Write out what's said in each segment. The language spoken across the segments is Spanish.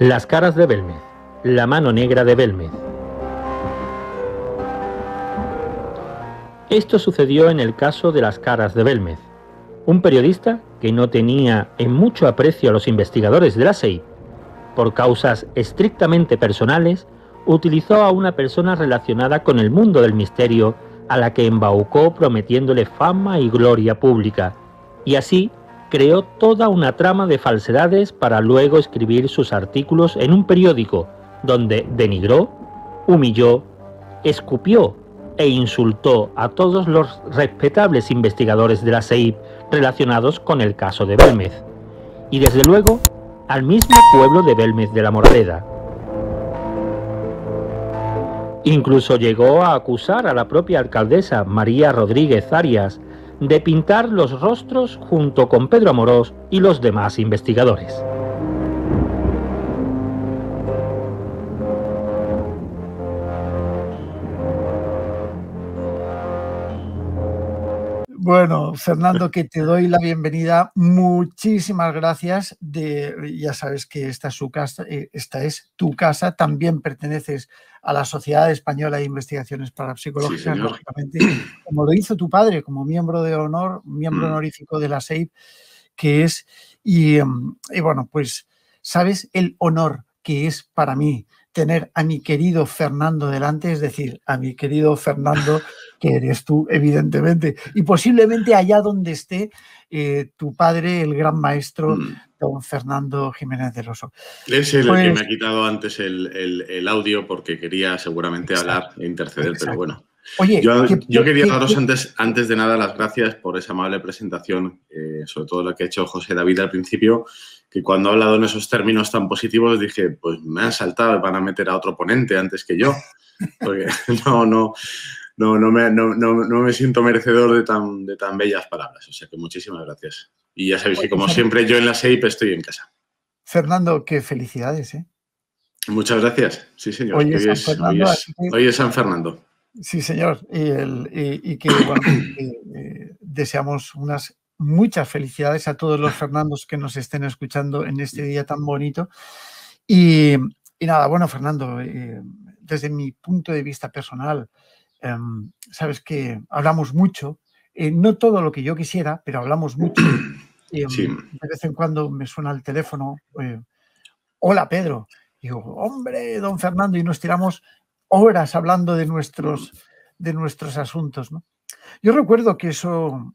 Las caras de Belmez, la mano negra de Belmez. Esto sucedió en el caso de las caras de Belmez. Un periodista que no tenía en mucho aprecio a los investigadores de la SEIP, por causas estrictamente personales, utilizó a una persona relacionada con el mundo del misterio a la que embaucó prometiéndole fama y gloria pública, y así creó toda una trama de falsedades para luego escribir sus artículos en un periódico donde denigró, humilló, escupió e insultó a todos los respetables investigadores de la SEIP relacionados con el caso de Belmez, y desde luego al mismo pueblo de Belmez de la Moraleda. Incluso llegó a acusar a la propia alcaldesa María Rodríguez Arias de pintar los rostros junto con Pedro Amorós y los demás investigadores. Bueno, Fernando, que te doy la bienvenida. Muchísimas gracias. Ya sabes que esta es tu casa. También perteneces a la Sociedad Española de Investigaciones Parapsicológicas, sí, lógicamente, como lo hizo tu padre, como miembro de honor, miembro honorífico de la SEIP, que es. Y bueno, pues sabes el honor que es para mí tener a mi querido Fernando delante, es decir, a mi querido Fernando, que eres tú, evidentemente, y posiblemente allá donde esté tu padre, el gran maestro, don Fernando Jiménez del Oso. Es el que me ha quitado antes el audio porque quería seguramente hablar e interceder, pero bueno. Oye, yo quería daros antes de nada las gracias por esa amable presentación, sobre todo la que ha hecho José David al principio, que cuando ha hablado en esos términos tan positivos dije, pues me han saltado, van a meter a otro ponente antes que yo, porque no me siento merecedor de tan bellas palabras. O sea que muchísimas gracias. Y ya sabéis que como siempre yo en la SEIP estoy en casa. Fernando, qué felicidades, ¿eh? Muchas gracias. Sí, señor. Hoy es San Fernando. Sí, señor. Y que, bueno, deseamos muchas felicidades a todos los Fernandos que nos estén escuchando en este día tan bonito. Y nada, bueno, Fernando, desde mi punto de vista personal, sabes que hablamos mucho, no todo lo que yo quisiera, pero hablamos mucho. Sí. De vez en cuando me suena el teléfono, hola Pedro, y digo, hombre, don Fernando, y nos tiramos horas hablando de nuestros asuntos, ¿no? Yo recuerdo que eso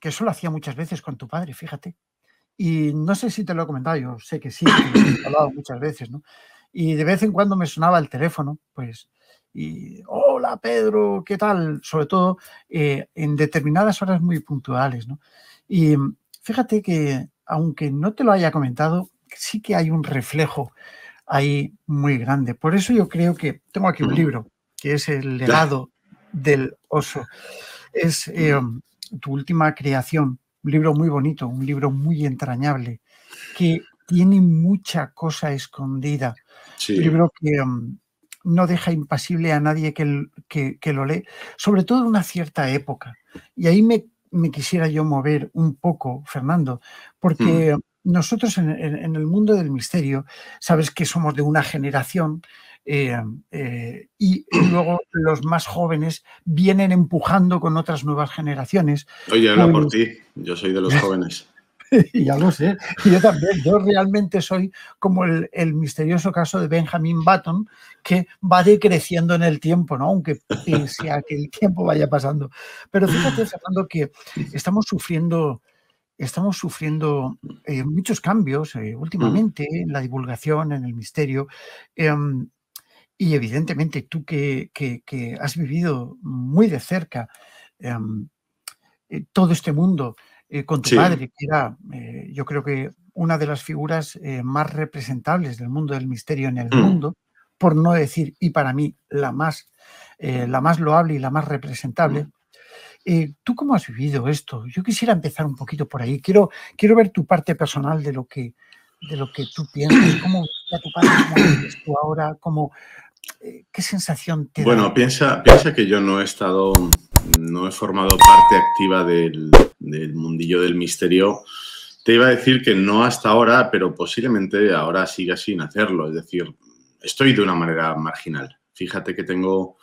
lo hacía muchas veces con tu padre, fíjate, y no sé si te lo he comentado, yo sé que sí, que lo hemos hablado muchas veces, ¿no? Y de vez en cuando me sonaba el teléfono, pues, y hola Pedro, ¿qué tal? Sobre todo en determinadas horas muy puntuales, ¿no? Y fíjate que, aunque no te lo haya comentado, sí que hay un reflejo ahí muy grande. Por eso yo creo que tengo aquí un libro, que es El legado del oso. Es tu última creación, un libro muy bonito, un libro muy entrañable, que tiene mucha cosa escondida. Sí. Un libro que no deja impasible a nadie que lo lee, sobre todo en una cierta época. Y ahí me quisiera yo mover un poco, Fernando, porque nosotros en el mundo del misterio, sabes que somos de una generación y luego los más jóvenes vienen empujando con otras nuevas generaciones. Oye, habla por ti, yo soy de los jóvenes. Ya lo sé, yo también, yo realmente soy como el misterioso caso de Benjamin Button, que va decreciendo en el tiempo, ¿no? Aunque pese a que el tiempo vaya pasando. Pero fíjate, Fernando, que estamos sufriendo muchos cambios últimamente en la divulgación, en el misterio, y evidentemente tú que has vivido muy de cerca todo este mundo, con tu padre, que era, yo creo que una de las figuras más representables del mundo del misterio en el mundo, por no decir, y para mí, la más loable y la más representable. ¿Tú cómo has vivido esto? Yo quisiera empezar un poquito por ahí. Quiero ver tu parte personal de lo que tú piensas. ¿Cómo ves a tu padre? ¿Cómo lo ves tú ahora? ¿Qué sensación te da? Bueno, piensa que yo no he formado parte activa del mundillo del misterio Te iba a decir que no hasta ahora, pero posiblemente ahora siga sin hacerlo. Es decir, estoy de una manera marginal. Fíjate que tengo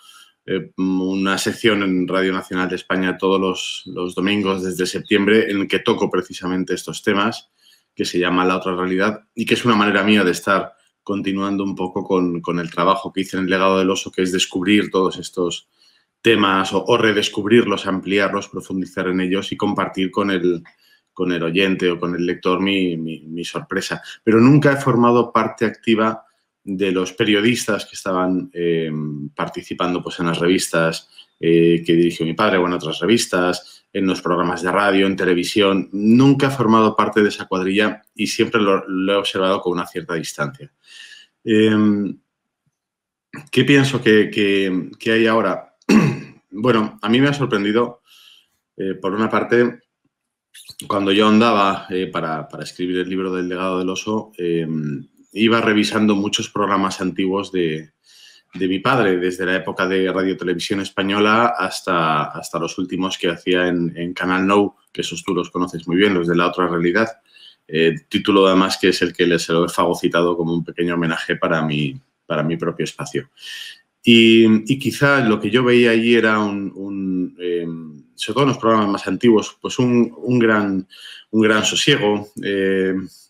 una sección en Radio Nacional de España todos los domingos desde septiembre en el que toco precisamente estos temas, que se llama La Otra Realidad, y que es una manera mía de estar continuando un poco con el trabajo que hice en El Legado del Oso, que es descubrir todos estos temas o redescubrirlos, ampliarlos, profundizar en ellos y compartir con el oyente o con el lector mi sorpresa. Pero nunca he formado parte activa de los periodistas que estaban participando pues, en las revistas que dirigió mi padre o en otras revistas, en los programas de radio, en televisión. Nunca he formado parte de esa cuadrilla y siempre lo he observado con una cierta distancia. ¿Qué pienso que hay ahora? Bueno, a mí me ha sorprendido, por una parte, cuando yo andaba para escribir el libro del Legado del Oso, iba revisando muchos programas antiguos de mi padre, desde la época de Radio Televisión Española hasta los últimos que hacía en Canal Nou, que esos tú los conoces muy bien, los de La Otra Realidad. Título además que es el que se lo he fagocitado como un pequeño homenaje para mi propio espacio. Y quizá lo que yo veía allí era sobre todo en los programas más antiguos, pues un gran sosiego.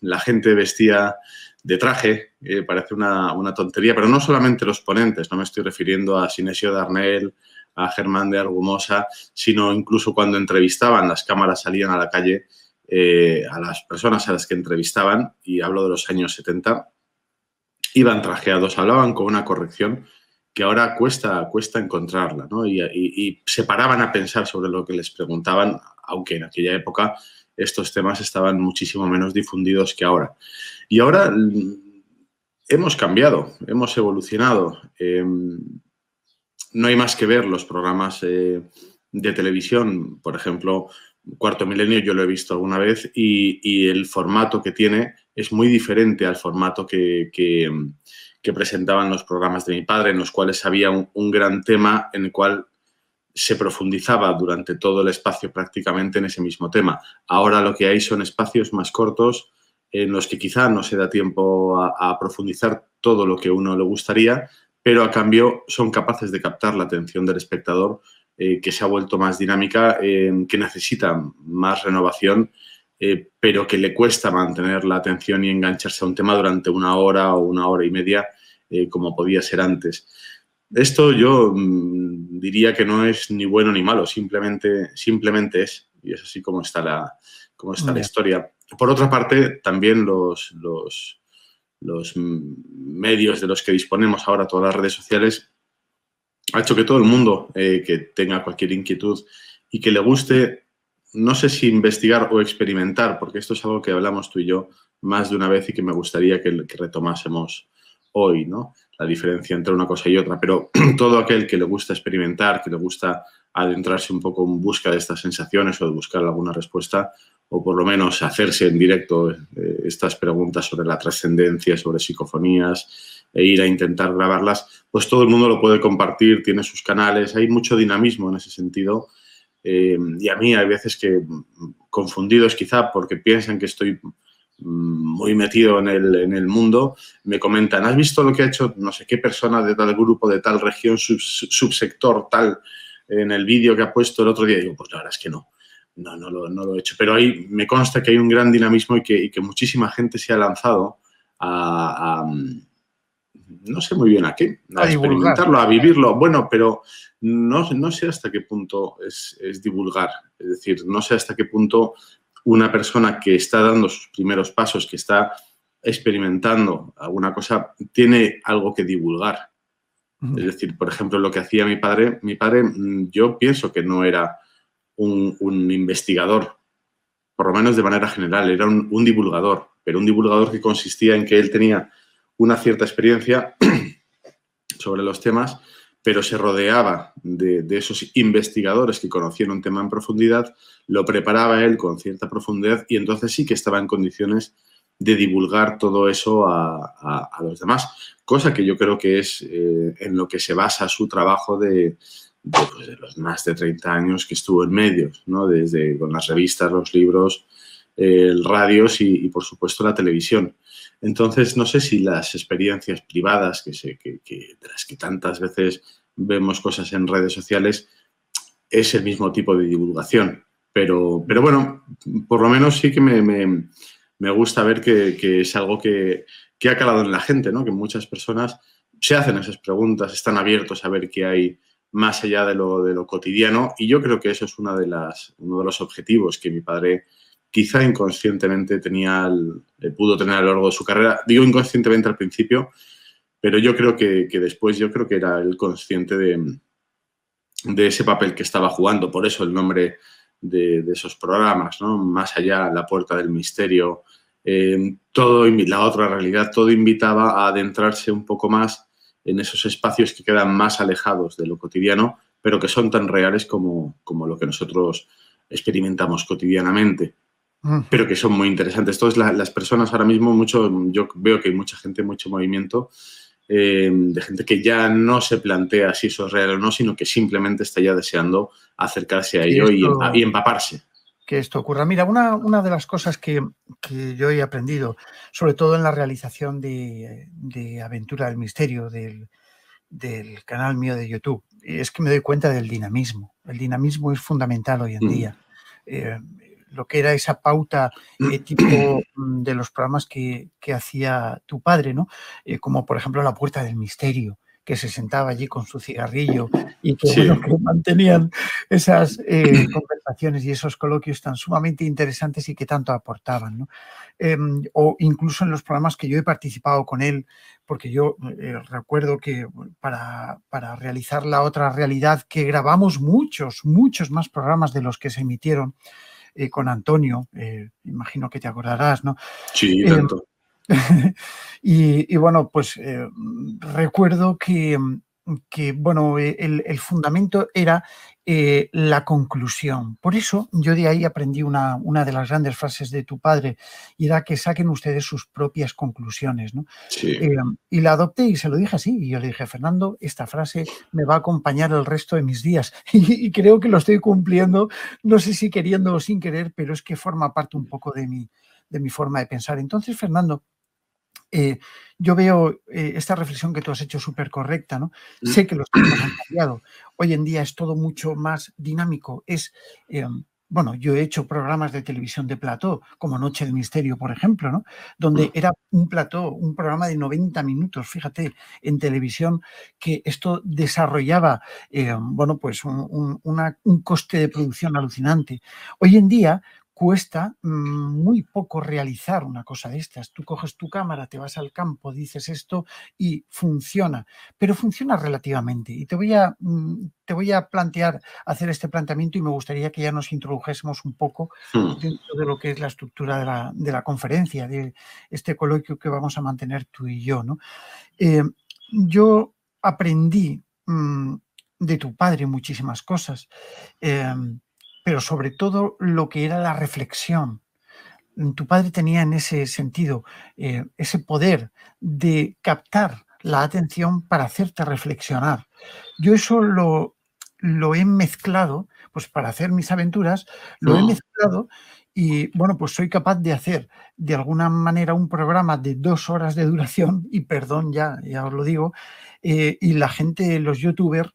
La gente vestía de traje, parece una tontería, pero no solamente los ponentes, no me estoy refiriendo a Sinesio Darnell, a Germán de Argumosa, sino incluso cuando entrevistaban, las cámaras salían a la calle, a las personas a las que entrevistaban, y hablo de los años 70, iban trajeados, hablaban con una corrección que ahora cuesta encontrarla, ¿no? Y se paraban a pensar sobre lo que les preguntaban, aunque en aquella época estos temas estaban muchísimo menos difundidos que ahora. Y ahora hemos cambiado, hemos evolucionado. No hay más que ver los programas de televisión, por ejemplo, Cuarto Milenio yo lo he visto alguna vez y el formato que tiene es muy diferente al formato que presentaban los programas de mi padre, en los cuales había un gran tema en el cual se profundizaba durante todo el espacio prácticamente en ese mismo tema. Ahora lo que hay son espacios más cortos en los que quizá no se da tiempo a profundizar todo lo que uno le gustaría, pero a cambio son capaces de captar la atención del espectador, que se ha vuelto más dinámica, que necesita más renovación, pero que le cuesta mantener la atención y engancharse a un tema durante una hora o una hora y media, como podía ser antes. Esto yo diría que no es ni bueno ni malo, simplemente es, y es así como está la historia. Por otra parte, también los medios de los que disponemos ahora, todas las redes sociales, ha hecho que todo el mundo que tenga cualquier inquietud y que le guste, no sé si investigar o experimentar, porque esto es algo que hablamos tú y yo más de una vez y que me gustaría que retomásemos hoy, ¿no? La diferencia entre una cosa y otra, pero todo aquel que le gusta experimentar, que le gusta adentrarse un poco en busca de estas sensaciones o de buscar alguna respuesta, o por lo menos hacerse en directo estas preguntas sobre la trascendencia, sobre psicofonías, e ir a intentar grabarlas, pues todo el mundo lo puede compartir, tiene sus canales, hay mucho dinamismo en ese sentido. Y a mí hay veces que, confundidos quizá porque piensan que estoy muy metido en el mundo, me comentan, ¿has visto lo que ha hecho no sé qué persona de tal grupo, de tal región, subsector, tal, en el vídeo que ha puesto el otro día? Y digo, pues la verdad es que no lo he hecho. Pero ahí me consta que hay un gran dinamismo y que muchísima gente se ha lanzado a no sé muy bien a qué, a experimentarlo, a vivirlo. Bueno, pero no sé hasta qué punto es divulgar. Es decir, no sé hasta qué punto una persona que está dando sus primeros pasos, que está experimentando alguna cosa, tiene algo que divulgar. Es decir, por ejemplo, lo que hacía mi padre, yo pienso que no era un investigador, por lo menos de manera general, era un divulgador, pero un divulgador que consistía en que él tenía una cierta experiencia sobre los temas, pero se rodeaba de esos investigadores que conocían un tema en profundidad, lo preparaba él con cierta profundidad y entonces sí que estaba en condiciones de divulgar todo eso a los demás, cosa que yo creo que es en lo que se basa su trabajo de los más de 30 años que estuvo en medios, ¿no? Desde con las revistas, los libros, radios y, por supuesto, la televisión. Entonces, no sé si las experiencias privadas, de las que tantas veces vemos cosas en redes sociales, es el mismo tipo de divulgación. Pero bueno, por lo menos sí que me gusta ver que es algo que ha calado en la gente, ¿no? Que muchas personas se hacen esas preguntas, están abiertos a ver qué hay más allá de lo cotidiano, y yo creo que eso es uno de los objetivos que mi padre quizá inconscientemente pudo tener a lo largo de su carrera. Digo inconscientemente al principio, pero yo creo que después era el consciente de ese papel que estaba jugando. Por eso el nombre de esos programas, ¿no? Más allá, La Puerta del Misterio, La Otra Realidad, todo invitaba a adentrarse un poco más en esos espacios que quedan más alejados de lo cotidiano, pero que son tan reales como lo que nosotros experimentamos cotidianamente, pero que son muy interesantes. Entonces, las personas ahora mismo, yo veo que hay mucha gente, mucho movimiento, de gente que ya no se plantea si eso es real o no, sino que simplemente está ya deseando acercarse a ello y empaparse. Que esto ocurra. Mira, una de las cosas que yo he aprendido, sobre todo en la realización de Aventura del Misterio, del canal mío de YouTube, es que me doy cuenta del dinamismo. El dinamismo es fundamental hoy en día. Lo que era esa pauta tipo de los programas que hacía tu padre, ¿no? Como por ejemplo La Puerta del Misterio, que se sentaba allí con su cigarrillo y que, bueno, que mantenían esas conversaciones y esos coloquios tan sumamente interesantes y que tanto aportaban, ¿no? O incluso en los programas que yo he participado con él, porque yo recuerdo que para realizar La Otra Realidad, que grabamos muchos más programas de los que se emitieron con Antonio, imagino que te acordarás, ¿no? Sí, tanto. Y bueno, pues recuerdo que bueno, el fundamento era la conclusión. Por eso yo de ahí aprendí una de las grandes frases de tu padre, y era que saquen ustedes sus propias conclusiones, ¿no? Sí. Y la adopté y se lo dije así. Y yo le dije, Fernando, esta frase me va a acompañar el resto de mis días. Y creo que lo estoy cumpliendo, no sé si queriendo o sin querer, pero es que forma parte un poco de mi forma de pensar. Entonces, Fernando, yo veo esta reflexión que tú has hecho súper correcta, ¿no? Sé que los tiempos han cambiado. Hoy en día es todo mucho más dinámico. Bueno, yo he hecho programas de televisión de plató, como Noche del Misterio, por ejemplo, ¿no? Donde era un plató, un programa de 90 minutos, fíjate, en televisión, que esto desarrollaba, bueno, pues un coste de producción alucinante. Hoy en día cuesta muy poco realizar una cosa de estas. Tú coges tu cámara, te vas al campo, dices esto y funciona, pero funciona relativamente. Y te voy a plantear hacer este planteamiento, y me gustaría que ya nos introdujésemos un poco dentro de lo que es la estructura de la conferencia, de este coloquio que vamos a mantener tú y yo, ¿no? Yo aprendí de tu padre muchísimas cosas, pero sobre todo lo que era la reflexión. Tu padre tenía en ese sentido ese poder de captar la atención para hacerte reflexionar. Yo eso lo he mezclado, pues para hacer mis aventuras, lo he mezclado y, bueno, pues soy capaz de hacer de alguna manera un programa de 2 horas de duración, y perdón, ya os lo digo, y la gente, los youtubers,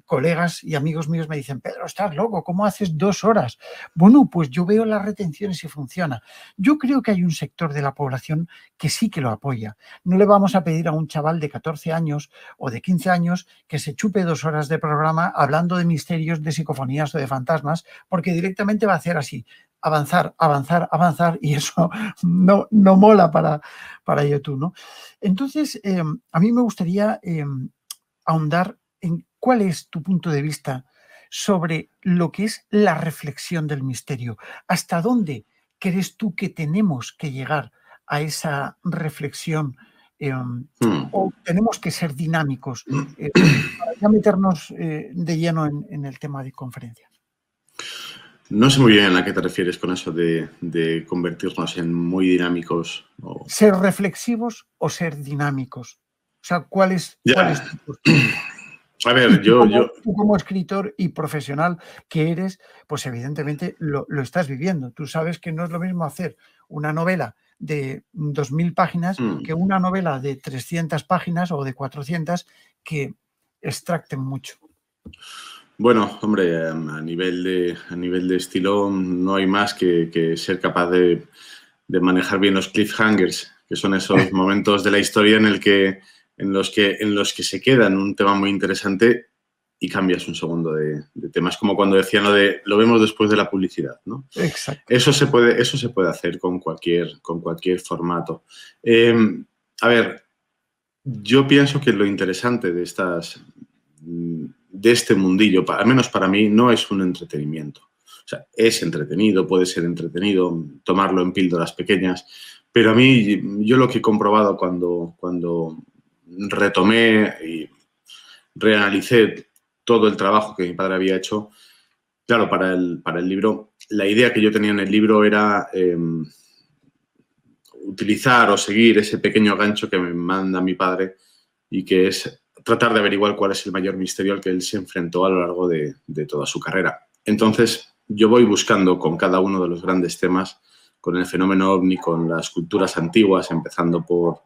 colegas y amigos míos me dicen, Pedro, estás loco, ¿cómo haces 2 horas? Bueno, pues yo veo las retenciones y funciona. Yo creo que hay un sector de la población que sí que lo apoya. No le vamos a pedir a un chaval de 14 años o de 15 años que se chupe 2 horas de programa hablando de misterios, de psicofonías o de fantasmas, porque directamente va a hacer así, avanzar, avanzar, avanzar, y eso no mola para YouTube, ¿no? Entonces, a mí me gustaría ahondar en cuál es tu punto de vista sobre lo que es la reflexión del misterio. ¿Hasta dónde crees tú que tenemos que llegar a esa reflexión? ¿O tenemos que ser dinámicos para ya meternos de lleno en el tema de conferencia? No sé muy bien a qué te refieres con eso de convertirnos en muy dinámicos. ¿Ser reflexivos o ser dinámicos? O sea, ¿cuál es tu postura? A ver, tú como escritor y profesional que eres, pues evidentemente lo estás viviendo. Tú sabes que no es lo mismo hacer una novela de 2.000 páginas que una novela de 300 páginas o de 400 que extracten mucho. Bueno, hombre, a nivel de estilo no hay más que ser capaz de manejar bien los cliffhangers, que son esos momentos de la historia en los que se queda en un tema muy interesante y cambias un segundo de tema. Es como cuando decían lo vemos después de la publicidad, ¿no? Exacto. Eso se puede hacer con cualquier formato. A ver, yo pienso que lo interesante de este mundillo, al menos para mí, no es un entretenimiento. O sea, es entretenido, puede ser entretenido, tomarlo en píldoras pequeñas, pero a mí, yo lo que he comprobado cuando retomé y reanalicé todo el trabajo que mi padre había hecho, claro, para el libro, la idea que yo tenía en el libro era utilizar o seguir ese pequeño gancho que me manda mi padre y que es tratar de averiguar cuál es el mayor misterio al que él se enfrentó a lo largo de toda su carrera. Entonces, yo voy buscando con cada uno de los grandes temas, con el fenómeno OVNI, con las culturas antiguas, empezando por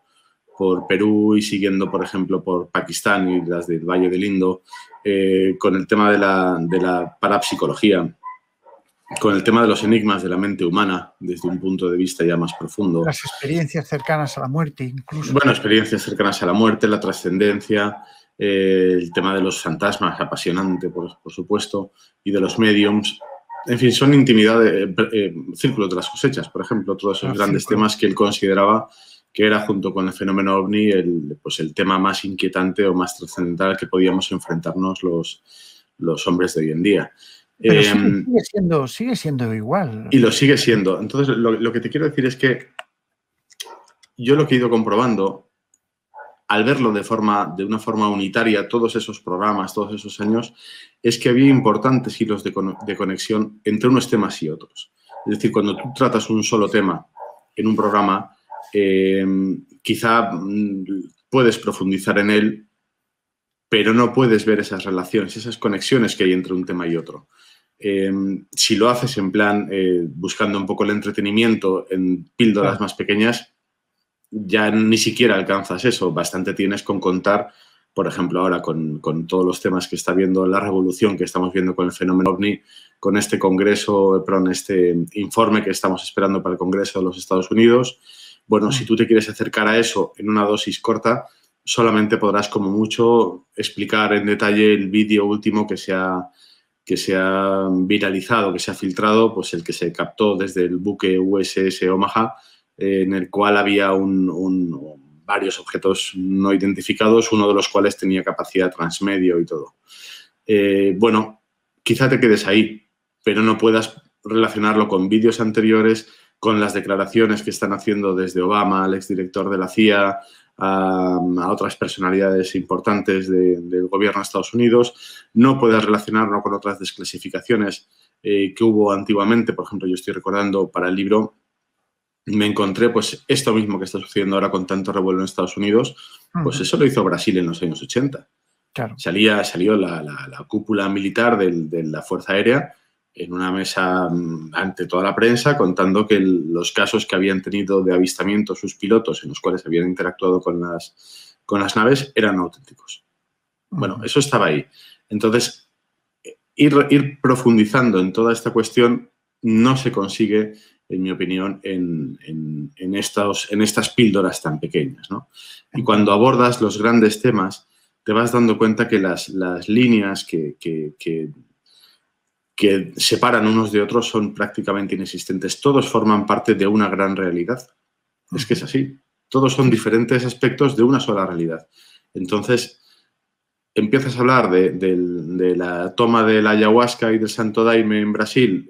Perú y siguiendo, por ejemplo, por Pakistán y las del Valle del Indo, con el tema de la parapsicología, con el tema de los enigmas de la mente humana desde un punto de vista ya más profundo. Las experiencias cercanas a la muerte, incluso. Bueno, experiencias cercanas a la muerte, la trascendencia, el tema de los fantasmas, apasionante, por supuesto, y de los mediums. En fin, son intimidades, círculos de las cosechas, por ejemplo, todos esos grandes temas que él consideraba que era, junto con el fenómeno OVNI, el tema más inquietante o más trascendental al que podíamos enfrentarnos los hombres de hoy en día. Pero sigue siendo igual. Y lo sigue siendo. Entonces, lo que te quiero decir es que yo lo que he ido comprobando, al verlo de una forma unitaria, todos esos programas, todos esos años, es que había importantes hilos de conexión entre unos temas y otros. Es decir, cuando tú tratas un solo tema en un programa, quizá puedes profundizar en él, pero no puedes ver esas relaciones, esas conexiones que hay entre un tema y otro. Si lo haces en plan buscando un poco el entretenimiento en píldoras más pequeñas, ya ni siquiera alcanzas eso. Bastante tienes con contar, por ejemplo, ahora con todos los temas que está viendo la revolución que estamos viendo con el fenómeno OVNI, con este congreso, perdón, este informe que estamos esperando para el Congreso de los Estados Unidos. Bueno, si tú te quieres acercar a eso en una dosis corta, solamente podrás como mucho explicar en detalle el vídeo último que se ha viralizado, que se ha filtrado, pues el que se captó desde el buque USS Omaha, en el cual había varios objetos no identificados, uno de los cuales tenía capacidad transmedio y todo. Bueno, quizá te quedes ahí, pero no puedas relacionarlo con vídeos anteriores, con las declaraciones que están haciendo desde Obama, al exdirector de la CIA, a otras personalidades importantes del gobierno de Estados Unidos. No puedes relacionarlo con otras desclasificaciones que hubo antiguamente. Por ejemplo, yo estoy recordando para el libro, me encontré pues esto mismo que está sucediendo ahora con tanto revuelo en Estados Unidos, pues eso lo hizo Brasil en los años 80. Claro. Salió la cúpula militar de la Fuerza Aérea en una mesa ante toda la prensa, contando que los casos que habían tenido de avistamiento sus pilotos, en los cuales habían interactuado con las naves, eran auténticos. Bueno, eso estaba ahí. Entonces, ir profundizando en toda esta cuestión no se consigue, en mi opinión, en estas píldoras tan pequeñas, ¿no? Y cuando abordas los grandes temas, te vas dando cuenta que las líneas que separan unos de otros son prácticamente inexistentes. Todos forman parte de una gran realidad. Es que es así. Todos son diferentes aspectos de una sola realidad. Entonces, empiezas a hablar de la toma de la ayahuasca y del Santo Daime en Brasil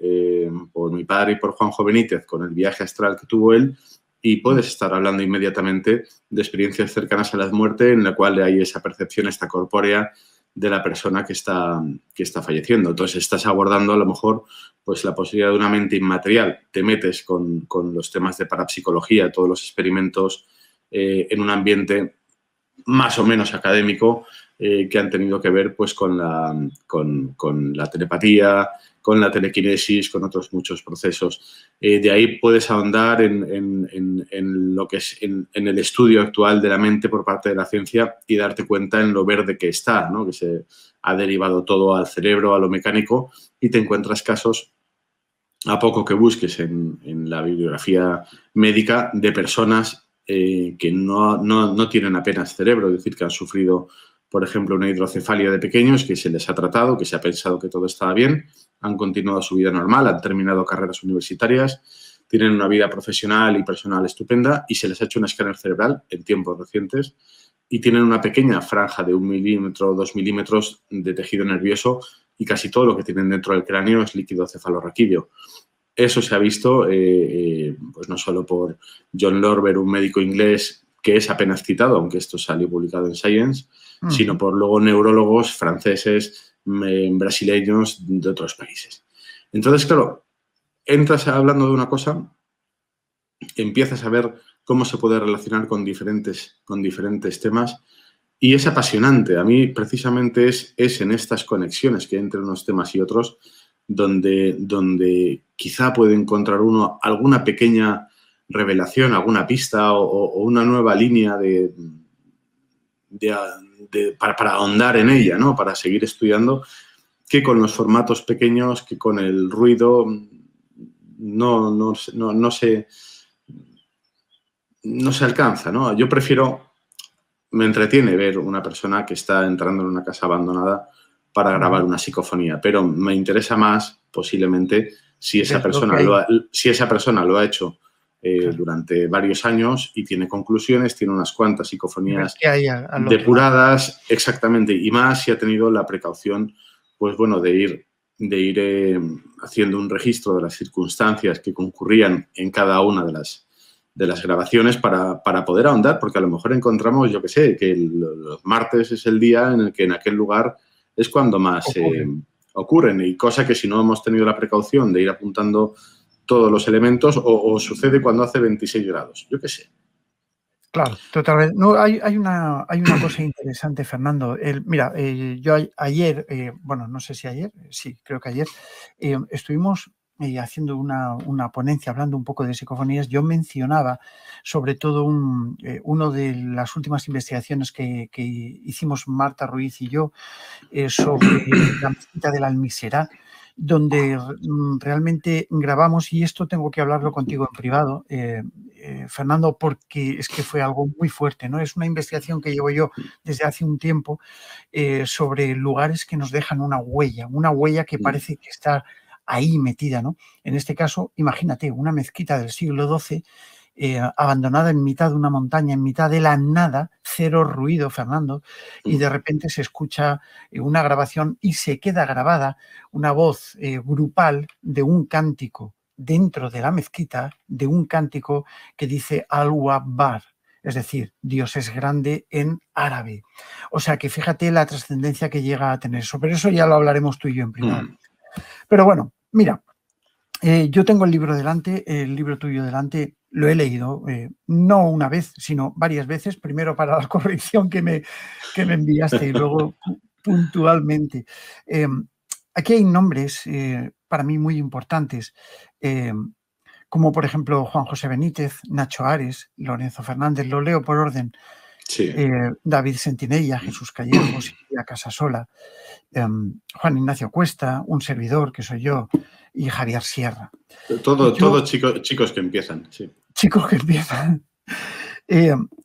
por mi padre y por Juanjo Benítez, con el viaje astral que tuvo él, y puedes estar hablando inmediatamente de experiencias cercanas a la muerte, en la cual hay esa percepción, esta corpórea de la persona que está falleciendo. Entonces, estás abordando a lo mejor pues la posibilidad de una mente inmaterial. Te metes con los temas de parapsicología, todos los experimentos en un ambiente más o menos académico, que han tenido que ver pues, con la telepatía, con la telequinesis, con otros muchos procesos. De ahí puedes ahondar en lo que es en el estudio actual de la mente por parte de la ciencia y darte cuenta en lo verde que está, ¿no? Que se ha derivado todo al cerebro, a lo mecánico, y te encuentras casos, a poco que busques en la bibliografía médica, de personas que no tienen apenas cerebro, es decir, que han sufrido, por ejemplo, una hidrocefalia de pequeños, que se les ha tratado, que se ha pensado que todo estaba bien, han continuado su vida normal, han terminado carreras universitarias, tienen una vida profesional y personal estupenda y se les ha hecho un escáner cerebral en tiempos recientes y tienen una pequeña franja de 1 milímetro o 2 milímetros de tejido nervioso y casi todo lo que tienen dentro del cráneo es líquido cefalorraquídeo. Eso se ha visto pues no solo por John Lorber, un médico inglés que es apenas citado, aunque esto salió publicado en Science, sino por luego neurólogos franceses, brasileños de otros países. Entonces, claro, entras hablando de una cosa, empiezas a ver cómo se puede relacionar con diferentes temas y es apasionante. A mí, precisamente, es en estas conexiones que hay entre unos temas y otros donde quizá puede encontrar uno alguna pequeña revelación, alguna pista o una nueva línea para ahondar en ella, ¿no? Para seguir estudiando, que con los formatos pequeños, que con el ruido no se alcanza, ¿no? Yo me entretiene ver una persona que está entrando en una casa abandonada para grabar una psicofonía, pero me interesa más posiblemente si esa persona lo ha hecho durante varios años y tiene conclusiones, tiene unas cuantas psicofonías depuradas, exactamente, y más si ha tenido la precaución, pues bueno, de ir haciendo un registro de las circunstancias que concurrían en cada una de las grabaciones para poder ahondar, porque a lo mejor encontramos, yo qué sé, que los martes es el día en el que en aquel lugar es cuando más ocurren, y cosa que si no hemos tenido la precaución de ir apuntando todos los elementos o sucede cuando hace 26 grados, yo qué sé. Claro, totalmente. No, hay una cosa interesante, Fernando. Mira, yo ayer, bueno, no sé si ayer, sí, creo que ayer, estuvimos haciendo una ponencia hablando un poco de psicofonías. Yo mencionaba sobre todo uno de las últimas investigaciones que hicimos Marta Ruiz y yo sobre la mezquita de la Almiserá, donde realmente grabamos, y esto tengo que hablarlo contigo en privado, Fernando, porque es que fue algo muy fuerte, ¿no? Es una investigación que llevo yo desde hace un tiempo sobre lugares que nos dejan una huella que parece que está ahí metida, ¿no? En este caso, imagínate, una mezquita del siglo XII abandonada en mitad de una montaña, en mitad de la nada, cero ruido, Fernando, y de repente se escucha una grabación y se queda grabada una voz grupal de un cántico dentro de la mezquita, de un cántico que dice Allahu Akbar, es decir, Dios es grande en árabe. O sea que fíjate la trascendencia que llega a tener eso, pero eso ya lo hablaremos tú y yo en privado. Pero bueno, mira, yo tengo el libro delante, el libro tuyo delante, lo he leído no una vez, sino varias veces, primero para la corrección que me enviaste y luego puntualmente. Aquí hay nombres para mí muy importantes, como por ejemplo Juan José Benítez, Nacho Ares, Lorenzo Fernández, lo leo por orden. Sí. David Sentinella, Jesús Callejo, Silvia Casasola, Juan Ignacio Cuesta, un servidor que soy yo, y Javier Sierra. Todos chicos que empiezan, sí. Chicos que empiezan.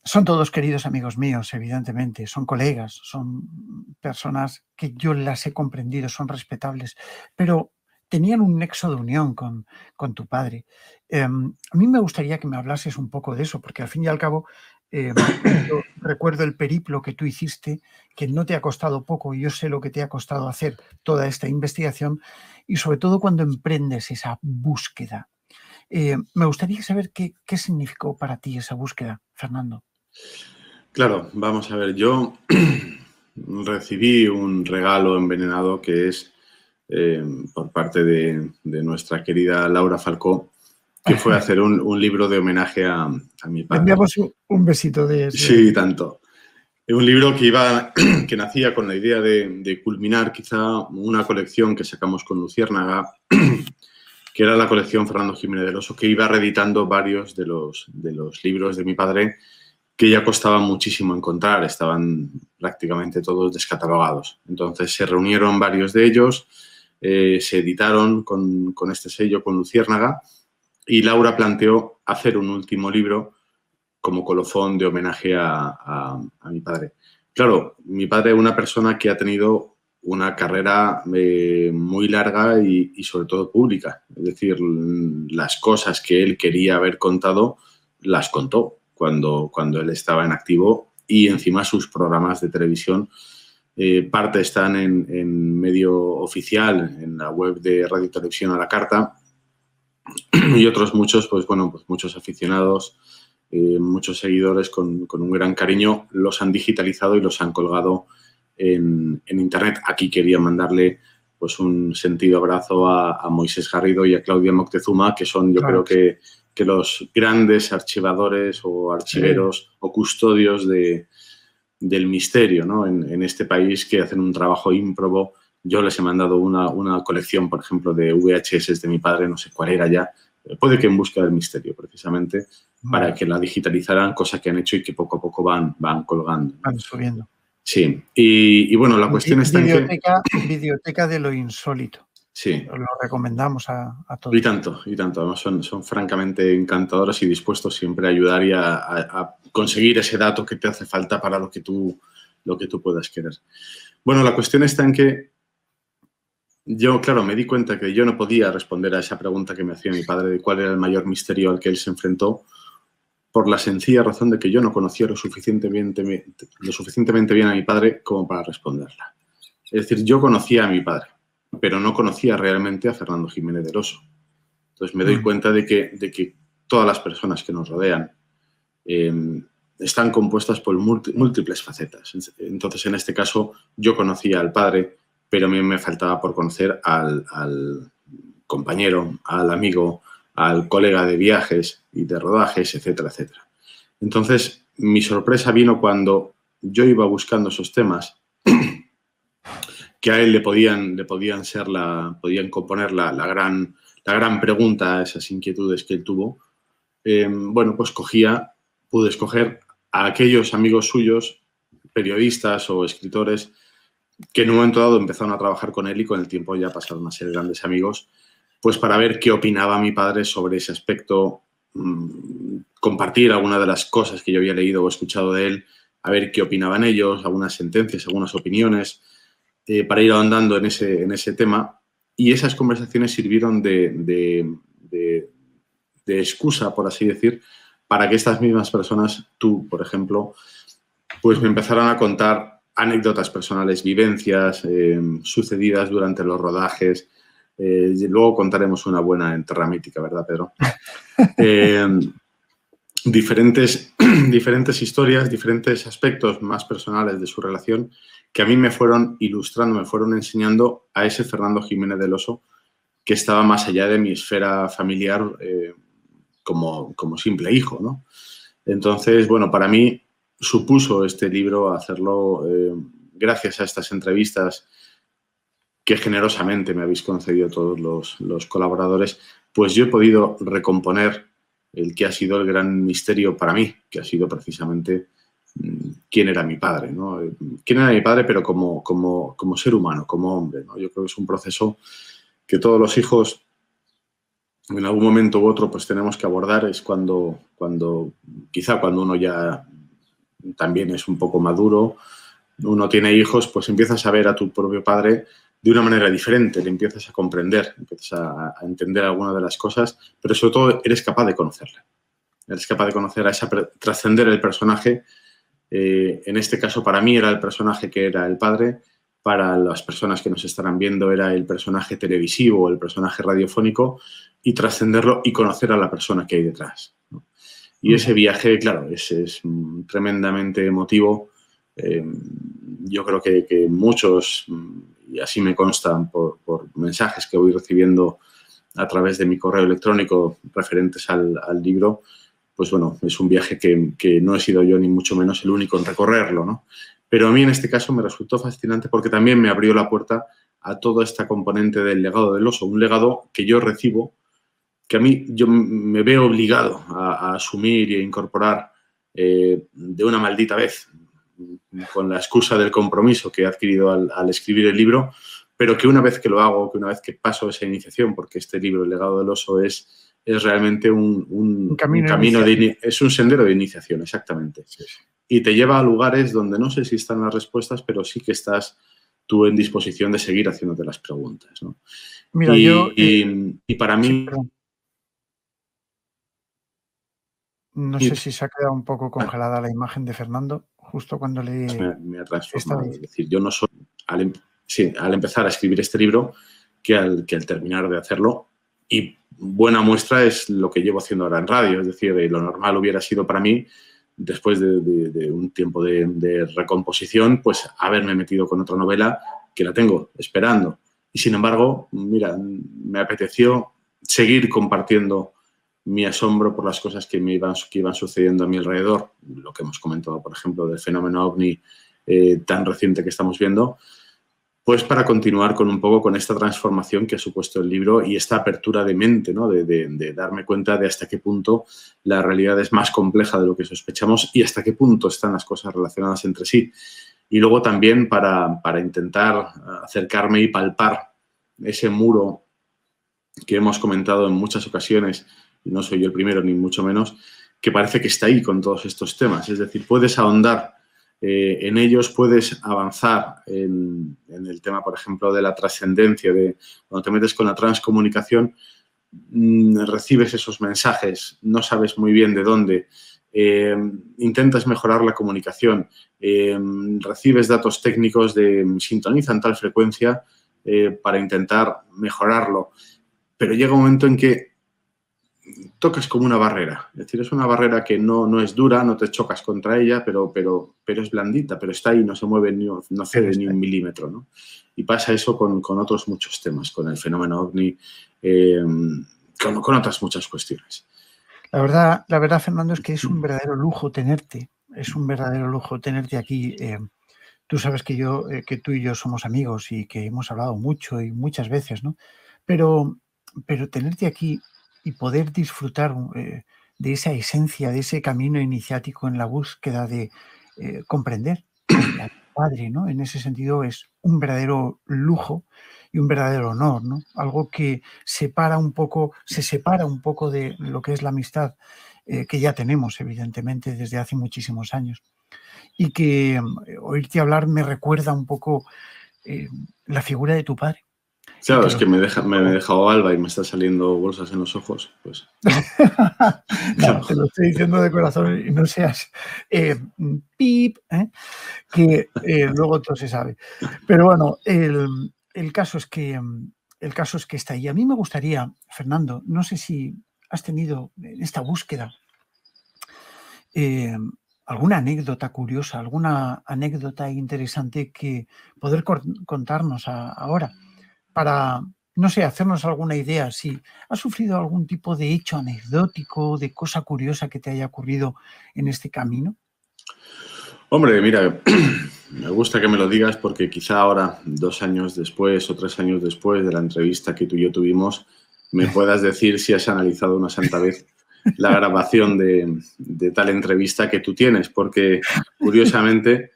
Son todos queridos amigos míos, evidentemente, son colegas, son personas que yo las he comprendido, son respetables, pero tenían un nexo de unión con tu padre. A mí me gustaría que me hablases un poco de eso, porque al fin y al cabo yo recuerdo el periplo que tú hiciste, que no te ha costado poco, y yo sé lo que te ha costado hacer toda esta investigación, y sobre todo cuando emprendes esa búsqueda. Me gustaría saber qué significó para ti esa búsqueda, Fernando. Claro, vamos a ver, yo recibí un regalo envenenado que es por parte de nuestra querida Laura Falcó, que fue hacer un libro de homenaje a mi padre. Enviamos un besito de eso. Sí, tanto. Un libro que nacía con la idea de culminar quizá una colección que sacamos con Luciérnaga, que era la colección Fernando Jiménez del Oso, que iba reeditando varios de los libros de mi padre, que ya costaba muchísimo encontrar, estaban prácticamente todos descatalogados. Entonces se reunieron varios de ellos, se editaron con este sello, con Luciérnaga, y Laura planteó hacer un último libro como colofón de homenaje a mi padre. Claro, mi padre es una persona que ha tenido una carrera muy larga y sobre todo pública. Es decir, las cosas que él quería haber contado, las contó cuando él estaba en activo, y encima sus programas de televisión, parte están en medio oficial, en la web de Radio Televisión a la Carta, y otros muchos, pues bueno, pues muchos aficionados, muchos seguidores con un gran cariño los han digitalizado y los han colgado en Internet. Aquí quería mandarle pues un sentido abrazo a Moisés Garrido y a Claudia Moctezuma, que son, yo creo que los grandes archivadores o archiveros o custodios del misterio, ¿no? En este país, que hacen un trabajo ímprobo. Yo les he mandado una colección, por ejemplo, de VHS de mi padre, no sé cuál era ya, puede que En busca del misterio, precisamente, para que la digitalizaran, cosa que han hecho y que poco a poco van colgando. Van subiendo. Sí, y bueno, la cuestión está en que... Videoteca de lo insólito. Sí. Os lo recomendamos a todos. Y tanto. Además son francamente encantadores y dispuestos siempre a ayudar y a conseguir ese dato que te hace falta para lo que tú puedas querer. Bueno, la cuestión está en que yo, claro, me di cuenta que yo no podía responder a esa pregunta que me hacía mi padre de cuál era el mayor misterio al que él se enfrentó, por la sencilla razón de que yo no conocía lo suficientemente bien a mi padre como para responderla. Es decir, yo conocía a mi padre, pero no conocía realmente a Fernando Jiménez del Oso. Entonces me doy cuenta de que todas las personas que nos rodean están compuestas por múltiples facetas. Entonces, en este caso, yo conocía al padre, pero a mí me faltaba por conocer al compañero, al amigo, al colega de viajes y de rodajes, etcétera, etcétera. Entonces, mi sorpresa vino cuando yo iba buscando esos temas que a él le podían componer la gran pregunta, esas inquietudes que él tuvo. Bueno, pues pude escoger a aquellos amigos suyos, periodistas o escritores, que en un momento dado empezaron a trabajar con él y con el tiempo ya pasaron a ser grandes amigos, pues para ver qué opinaba mi padre sobre ese aspecto, compartir alguna de las cosas que yo había leído o escuchado de él, a ver qué opinaban ellos, algunas sentencias, algunas opiniones, para ir ahondando en ese tema. Y esas conversaciones sirvieron de excusa, por así decir, para que estas mismas personas, tú, por ejemplo, pues me empezaran a contar anécdotas personales, vivencias sucedidas durante los rodajes. Luego contaremos una buena enterra mítica, ¿verdad, Pedro? Diferentes historias, diferentes aspectos más personales de su relación que a mí me fueron ilustrando, me fueron enseñando a ese Fernando Jiménez del Oso que estaba más allá de mi esfera familiar como simple hijo, ¿no? Entonces, bueno, para mí supuso este libro hacerlo gracias a estas entrevistas que generosamente me habéis concedido todos los colaboradores, pues yo he podido recomponer el que ha sido el gran misterio para mí, que ha sido precisamente quién era mi padre, ¿no? Quién era mi padre, pero como ser humano, como hombre, ¿no? Yo creo que es un proceso que todos los hijos en algún momento u otro pues tenemos que abordar. Es quizá cuando uno ya también es un poco maduro, uno tiene hijos, pues empiezas a ver a tu propio padre de una manera diferente, le empiezas a comprender, empiezas a entender algunas de las cosas, pero sobre todo eres capaz de conocerle. Eres capaz de conocer trascender el personaje. En este caso, para mí era el personaje que era el padre, para las personas que nos estarán viendo era el personaje televisivo, el personaje radiofónico, y trascenderlo y conocer a la persona que hay detrás, ¿no? Y ese viaje, claro, es tremendamente emotivo. Yo creo que muchos, y así me constan por mensajes que voy recibiendo a través de mi correo electrónico referentes al libro, pues bueno, es un viaje que no he sido yo ni mucho menos el único en recorrerlo, ¿no? Pero a mí en este caso me resultó fascinante porque también me abrió la puerta a toda esta componente del legado del oso, un legado que yo recibo, que a mí yo me veo obligado a asumir y a incorporar de una maldita vez, con la excusa del compromiso que he adquirido al escribir el libro, pero que una vez que lo hago, que una vez que paso esa iniciación, porque este libro, El legado del oso, es realmente un camino es un sendero de iniciación, exactamente. Sí, sí. Y te lleva a lugares donde no sé si están las respuestas, pero sí que estás tú en disposición de seguir haciéndote las preguntas, ¿no? Mira, y para mí... Sí, perdón. No sé si se ha quedado un poco congelada la imagen de Fernando, justo cuando le... Me ha transformado. Es decir, yo no soy... Al empezar a escribir este libro, que al terminar de hacerlo, y buena muestra es lo que llevo haciendo ahora en radio. Es decir, lo normal hubiera sido para mí, después de un tiempo de recomposición, pues haberme metido con otra novela que la tengo esperando. Y sin embargo, mira, me apeteció seguir compartiendo mi asombro por las cosas que iban sucediendo a mi alrededor, lo que hemos comentado, por ejemplo, del fenómeno OVNI tan reciente que estamos viendo, pues para continuar con un poco con esta transformación que ha supuesto el libro y esta apertura de mente, ¿no? de darme cuenta de hasta qué punto la realidad es más compleja de lo que sospechamos y hasta qué punto están las cosas relacionadas entre sí. Y luego también para intentar acercarme y palpar ese muro que hemos comentado en muchas ocasiones, y no soy yo el primero ni mucho menos, que parece que está ahí con todos estos temas. Es decir, puedes ahondar en ellos, puedes avanzar en el tema, por ejemplo, de la trascendencia, de cuando te metes con la transcomunicación, recibes esos mensajes, no sabes muy bien de dónde, intentas mejorar la comunicación, recibes datos técnicos de sintoniza en tal frecuencia para intentar mejorarlo, pero llega un momento en que tocas como una barrera. Es decir, es una barrera que no es dura, no te chocas contra ella, pero es blandita, pero está ahí, no se mueve, no cede ni un milímetro, ¿no? Y pasa eso con otros muchos temas, con el fenómeno OVNI, con otras muchas cuestiones. La verdad, Fernando, es que es un verdadero lujo tenerte. Es un verdadero lujo tenerte aquí. Tú sabes que tú y yo somos amigos y que hemos hablado mucho y muchas veces, ¿no? Pero tenerte aquí y poder disfrutar de esa esencia, de ese camino iniciático en la búsqueda de comprender a tu padre, ¿no? En ese sentido es un verdadero lujo y un verdadero honor, ¿no? Algo que se separa un poco de lo que es la amistad que ya tenemos, evidentemente, desde hace muchísimos años. Y que oírte hablar me recuerda un poco la figura de tu padre. Claro, es que me he dejado alba y me están saliendo bolsas en los ojos, pues. No, te lo estoy diciendo de corazón y no seas pip, que luego todo se sabe. Pero bueno, el caso es que está ahí. A mí me gustaría, Fernando, no sé si has tenido en esta búsqueda alguna anécdota curiosa, alguna anécdota interesante que poder contarnos ahora para, no sé, hacernos alguna idea, si has sufrido algún tipo de hecho anecdótico, de cosa curiosa que te haya ocurrido en este camino. Hombre, mira, me gusta que me lo digas porque quizá ahora, 2 años después o 3 años después de la entrevista que tú y yo tuvimos, me puedas decir si has analizado una santa vez la grabación de tal entrevista que tú tienes, porque curiosamente,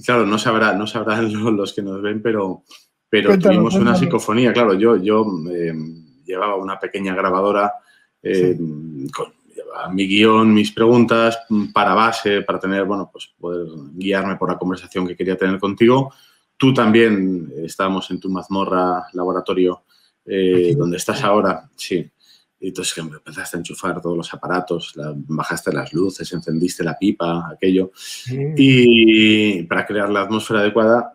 claro, no sabrán los que nos ven, pero tuvimos una psicofonía. Claro, yo llevaba una pequeña grabadora con mi guión, mis preguntas para base, para tener, bueno, pues poder guiarme por la conversación que quería tener contigo. Tú también estábamos en tu mazmorra laboratorio donde estás ahora, sí. Y entonces empezaste a enchufar todos los aparatos, bajaste las luces, encendiste la pipa, aquello, y para crear la atmósfera adecuada.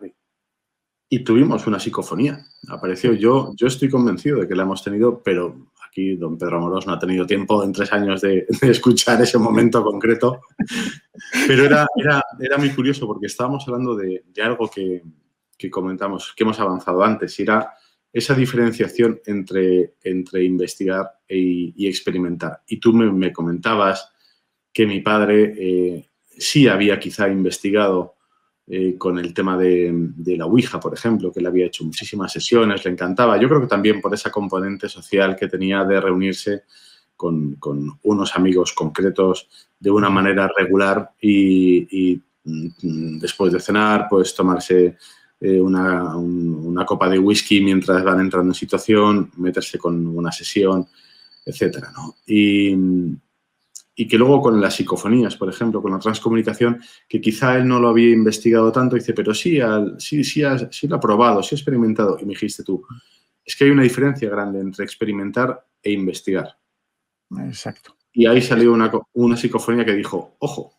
Y tuvimos una psicofonía. Apareció. Yo estoy convencido de que la hemos tenido, pero aquí don Pedro Amorós no ha tenido tiempo en 3 años de escuchar ese momento concreto. Pero era muy curioso porque estábamos hablando de algo que comentamos, que hemos avanzado antes, y era esa diferenciación entre investigar y experimentar. Y tú me comentabas que mi padre sí había quizá investigado con el tema de la Ouija, por ejemplo, que él había hecho muchísimas sesiones, le encantaba. Yo creo que también por esa componente social que tenía de reunirse con unos amigos concretos de una manera regular y después de cenar, pues tomarse una copa de whisky mientras van entrando en situación, meterse con una sesión, etcétera, ¿no? Y que luego con las psicofonías, por ejemplo, con la transcomunicación, que quizá él no lo había investigado tanto, dice, pero sí lo ha probado, sí ha experimentado. Y me dijiste tú, es que hay una diferencia grande entre experimentar e investigar. Exacto. Y ahí salió una psicofonía que dijo, ojo,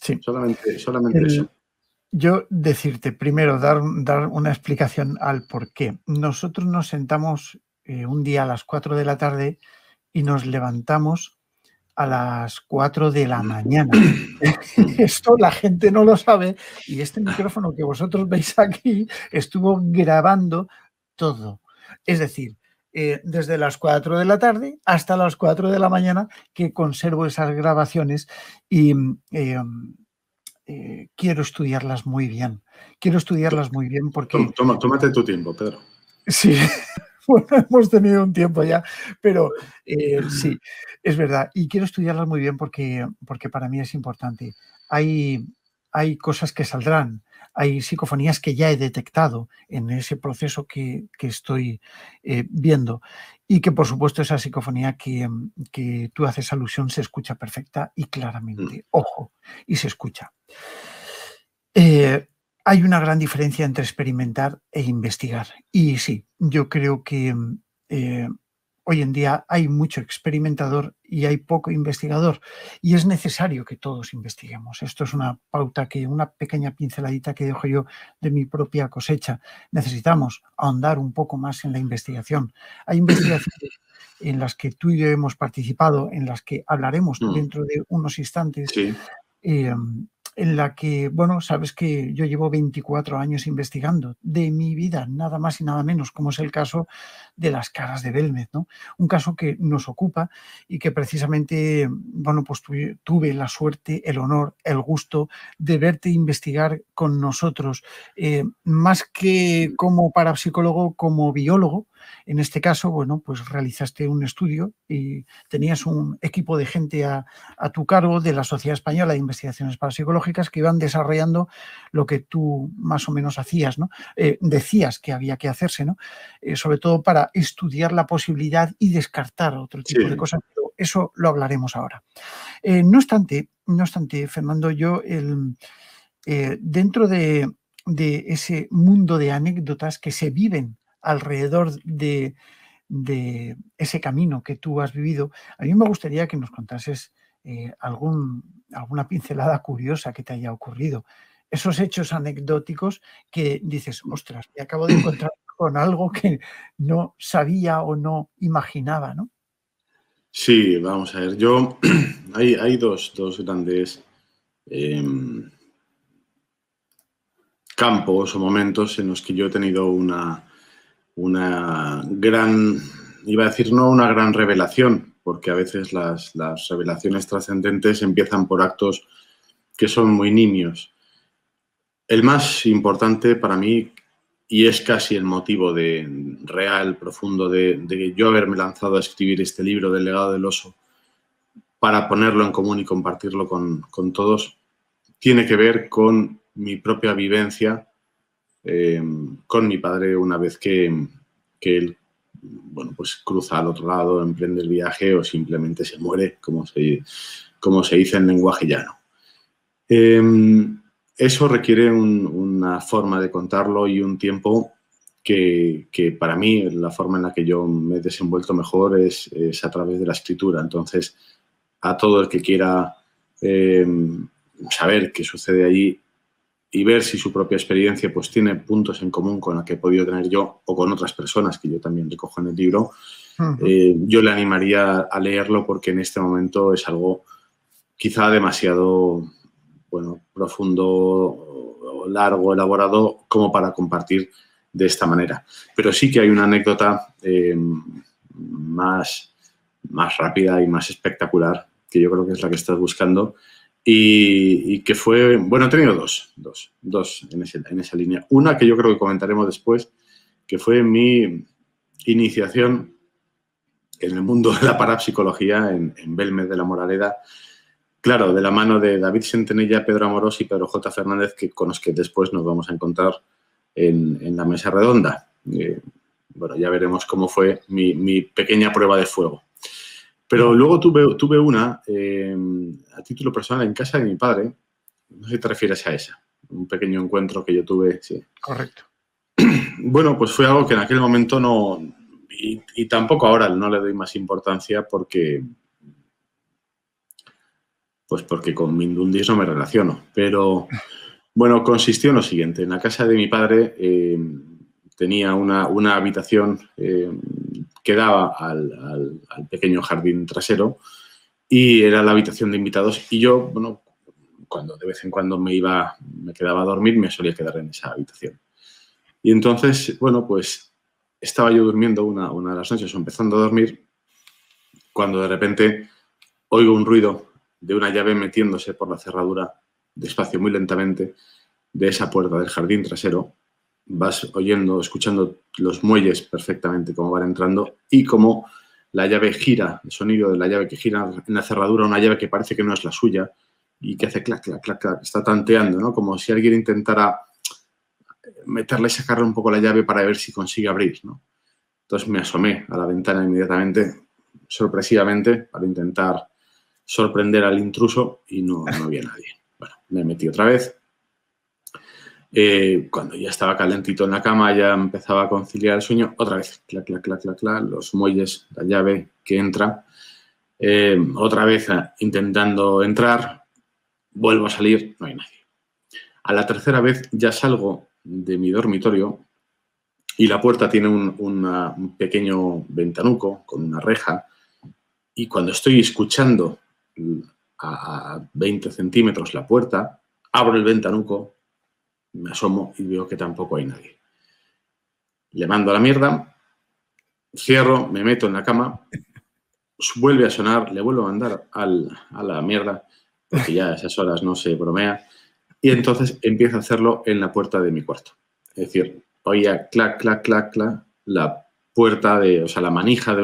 sí. solamente eso. Yo decirte, primero, dar una explicación al por qué. Nosotros nos sentamos un día a las 4 de la tarde y nos levantamos a las 4 de la mañana. Esto la gente no lo sabe y este micrófono que vosotros veis aquí estuvo grabando todo. Es decir, desde las 4 de la tarde hasta las 4 de la mañana que conservo esas grabaciones y quiero estudiarlas muy bien. Quiero estudiarlas muy bien porque... Tómate tu tiempo, Pedro. Sí, bueno, hemos tenido un tiempo ya, pero sí, es verdad. Y quiero estudiarlas muy bien porque para mí es importante. Hay cosas que saldrán, hay psicofonías que ya he detectado en ese proceso que estoy viendo y que, por supuesto, esa psicofonía que tú haces alusión se escucha perfecta y claramente. Ojo, y se escucha. Hay una gran diferencia entre experimentar e investigar. Y sí, yo creo que hoy en día hay mucho experimentador y hay poco investigador. Y es necesario que todos investiguemos. Esto es una pauta, una pequeña pinceladita que dejo yo de mi propia cosecha. Necesitamos ahondar un poco más en la investigación. Hay investigaciones en las que tú y yo hemos participado, en las que hablaremos dentro de unos instantes. Sí. En la que, bueno, sabes que yo llevo 24 años investigando de mi vida, nada más y nada menos, como es el caso de las caras de Belmez, ¿no? Un caso que nos ocupa y que precisamente, bueno, pues tuve la suerte, el honor, el gusto de verte investigar con nosotros, más que como parapsicólogo, como biólogo. En este caso, bueno, pues realizaste un estudio y tenías un equipo de gente a tu cargo de la Sociedad Española de Investigaciones Parapsicológicas que iban desarrollando lo que tú más o menos hacías, ¿no? Decías que había que hacerse, ¿no? Sobre todo para estudiar la posibilidad y descartar otro tipo de cosas, pero eso lo hablaremos ahora. No obstante, Fernando, yo dentro de ese mundo de anécdotas que se viven alrededor de ese camino que tú has vivido, a mí me gustaría que nos contases alguna pincelada curiosa que te haya ocurrido. Esos hechos anecdóticos que dices, ostras, me acabo de encontrar con algo que no sabía o no imaginaba, ¿no? Sí, vamos a ver. Hay dos grandes campos o momentos en los que yo he tenido una gran, iba a decir no una gran revelación, porque a veces las revelaciones trascendentes empiezan por actos que son muy nimios. El más importante para mí, y es casi el motivo real, profundo, de yo haberme lanzado a escribir este libro del legado del oso, para ponerlo en común y compartirlo con todos, tiene que ver con mi propia vivencia con mi padre una vez que él, bueno, pues cruza al otro lado, emprende el viaje o simplemente se muere, como se dice en lenguaje llano. Eso requiere una forma de contarlo y un tiempo que para mí la forma en la que yo me he desenvuelto mejor es a través de la escritura. Entonces, a todo el que quiera saber qué sucede allí y ver si su propia experiencia pues tiene puntos en común con la que he podido tener yo o con otras personas que yo también recojo en el libro, yo le animaría a leerlo porque en este momento es algo quizá demasiado profundo, largo, elaborado como para compartir de esta manera. Pero sí que hay una anécdota más rápida y más espectacular que yo creo que es la que estás buscando, y que fue, bueno, he tenido dos en esa línea. Una que yo creo que comentaremos después, que fue mi iniciación en el mundo de la parapsicología en Belmez de la Moraleda, claro, de la mano de David Sentenella, Pedro Amorós y Pedro J. Fernández, con los que después nos vamos a encontrar en la mesa redonda. Bueno, ya veremos cómo fue mi pequeña prueba de fuego. Pero luego tuve una, a título personal, en casa de mi padre. No sé si te refieres a esa. Un pequeño encuentro que yo tuve, sí. Correcto. Bueno, pues fue algo que en aquel momento no... Y tampoco ahora no le doy más importancia porque con Mindundis no me relaciono. Pero, bueno, consistió en lo siguiente. En la casa de mi padre tenía una habitación que daba al pequeño jardín trasero y era la habitación de invitados. Y yo, bueno, cuando de vez en cuando me quedaba a dormir, me solía quedar en esa habitación. Y entonces, bueno, pues estaba yo durmiendo una de las noches o empezando a dormir cuando de repente oigo un ruido de una llave metiéndose por la cerradura despacio, muy lentamente, de esa puerta del jardín trasero. Vas oyendo, escuchando los muelles perfectamente cómo van entrando y cómo la llave gira, el sonido de la llave que gira en la cerradura, una llave que parece que no es la suya y que hace clac, clac, clac, clac, está tanteando, ¿no? Como si alguien intentara meterle y sacarle un poco la llave para ver si consigue abrir, ¿no? Entonces me asomé a la ventana inmediatamente, sorpresivamente, para intentar sorprender al intruso y no había nadie. Bueno, me metí otra vez. Cuando ya estaba calentito en la cama, ya empezaba a conciliar el sueño. Otra vez, clac, clac, clac, clac, clac, los muelles, la llave que entra. Otra vez intentando entrar, vuelvo a salir, no hay nadie. A la tercera vez ya salgo de mi dormitorio y la puerta tiene un pequeño ventanuco con una reja y cuando estoy escuchando a 20 centímetros la puerta, abro el ventanuco, me asomo y veo que tampoco hay nadie. Le mando a la mierda, cierro, me meto en la cama, vuelve a sonar, le vuelvo a mandar a la mierda, porque ya a esas horas no se bromea, y entonces empiezo a hacerlo en la puerta de mi cuarto. Es decir, oía clac, clac, clac, clac, la puerta o sea, la manija de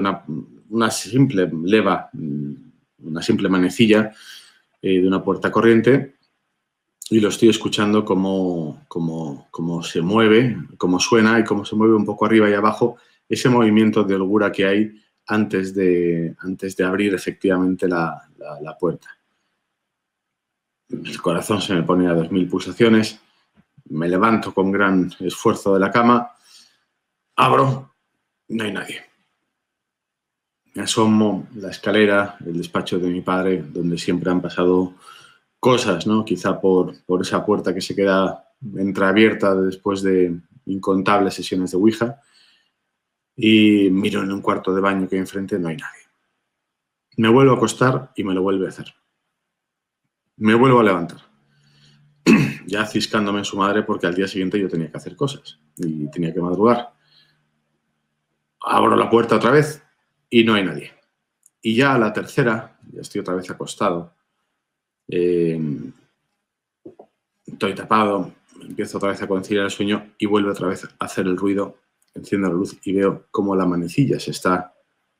una simple leva, una simple manecilla de una puerta corriente, y lo estoy escuchando cómo se mueve, cómo suena y cómo se mueve un poco arriba y abajo ese movimiento de holgura que hay antes de abrir efectivamente la puerta. El corazón se me pone a 2000 pulsaciones, me levanto con gran esfuerzo de la cama, abro, no hay nadie. Me asomo la escalera, el despacho de mi padre, donde siempre han pasado cosas, ¿no? Quizá por esa puerta que se queda entreabierta después de incontables sesiones de Ouija. Y miro en un cuarto de baño que hay enfrente, no hay nadie. Me vuelvo a acostar y me lo vuelve a hacer. Me vuelvo a levantar. Ya ciscándome en su madre porque al día siguiente yo tenía que hacer cosas y tenía que madrugar. Abro la puerta otra vez y no hay nadie. Y ya a la tercera, ya estoy otra vez acostado. Estoy tapado, empiezo otra vez a conciliar el sueño y vuelvo otra vez a hacer el ruido, enciendo la luz y veo cómo la manecilla se está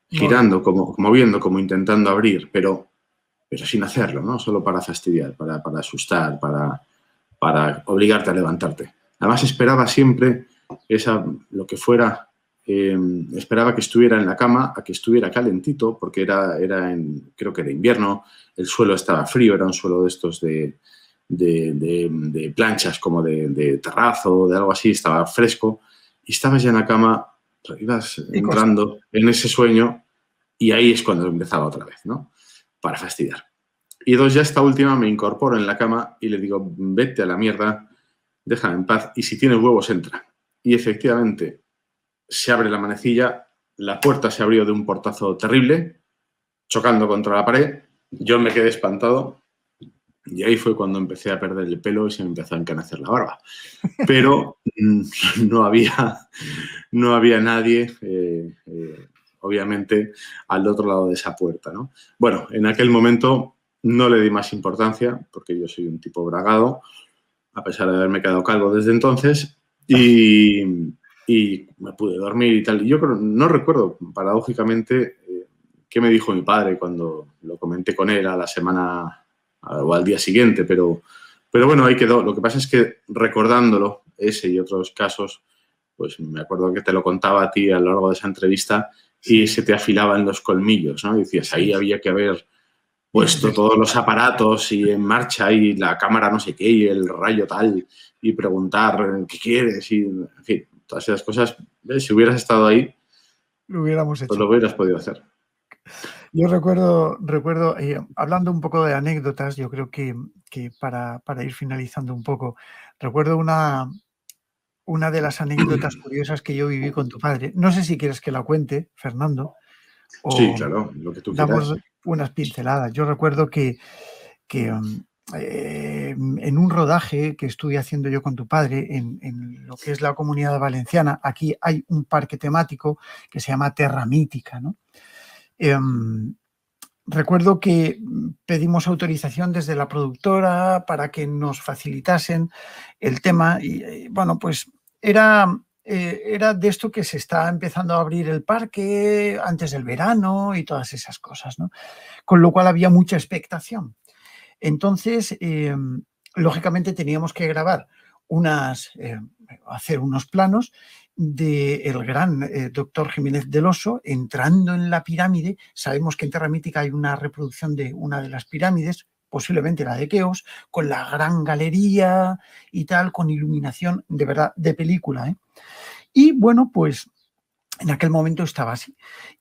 girando, como moviendo, como intentando abrir, pero sin hacerlo, ¿no? Solo para fastidiar, para asustar, para obligarte a levantarte. Además esperaba siempre lo que fuera, esperaba que estuviera en la cama, a que estuviera calentito, porque creo que era invierno, el suelo estaba frío, era un suelo de estos de planchas, como de terrazo, de algo así, estaba fresco, y estabas ya en la cama, ibas entrando en ese sueño, y ahí es cuando empezaba otra vez, ¿no? Para fastidiar. Y ya esta última me incorporo en la cama y le digo, vete a la mierda, déjame en paz, y si tienes huevos, entra. Y efectivamente, se abre la manecilla, la puerta se abrió de un portazo terrible, chocando contra la pared, yo me quedé espantado y ahí fue cuando empecé a perder el pelo y se me empezó a encanecer la barba. Pero no había nadie, obviamente, al otro lado de esa puerta, ¿no? Bueno, en aquel momento no le di más importancia, porque yo soy un tipo bragado, a pesar de haberme quedado calvo desde entonces, y me pude dormir y tal. Y yo no recuerdo, paradójicamente, qué me dijo mi padre cuando lo comenté con él a la semana o al día siguiente, pero bueno, ahí quedó. Lo que pasa es que recordándolo, ese y otros casos, pues me acuerdo que te lo contaba a ti a lo largo de esa entrevista y se te afilaban los colmillos, ¿no? Y decías, ahí había que haber puesto todos los aparatos y en marcha y la cámara no sé qué y el rayo tal y preguntar qué quieres y, en fin, todas esas cosas. ¿Ves? Si hubieras estado ahí, lo hubiéramos hecho. Pues lo hubieras podido hacer. Yo recuerdo hablando un poco de anécdotas, yo creo que para ir finalizando un poco, recuerdo una de las anécdotas curiosas que yo viví con tu padre. No sé si quieres que la cuente, Fernando. O sí, claro, lo que tú quieras. Damos unas pinceladas. Yo recuerdo que en un rodaje que estuve haciendo yo con tu padre en lo que es la Comunidad Valenciana, aquí hay un parque temático que se llama Terra Mítica, ¿no? Recuerdo que pedimos autorización desde la productora para que nos facilitasen el tema y bueno, pues era de esto que se está empezando a abrir el parque antes del verano y todas esas cosas, ¿no? Con lo cual había mucha expectación. Entonces, lógicamente teníamos que grabar hacer unos planos del gran doctor Jiménez del Oso entrando en la pirámide. Sabemos que en Terra Mítica hay una reproducción de una de las pirámides, posiblemente la de Keops, con la gran galería y tal, con iluminación de verdad de película, ¿eh? Y bueno, pues en aquel momento estaba así.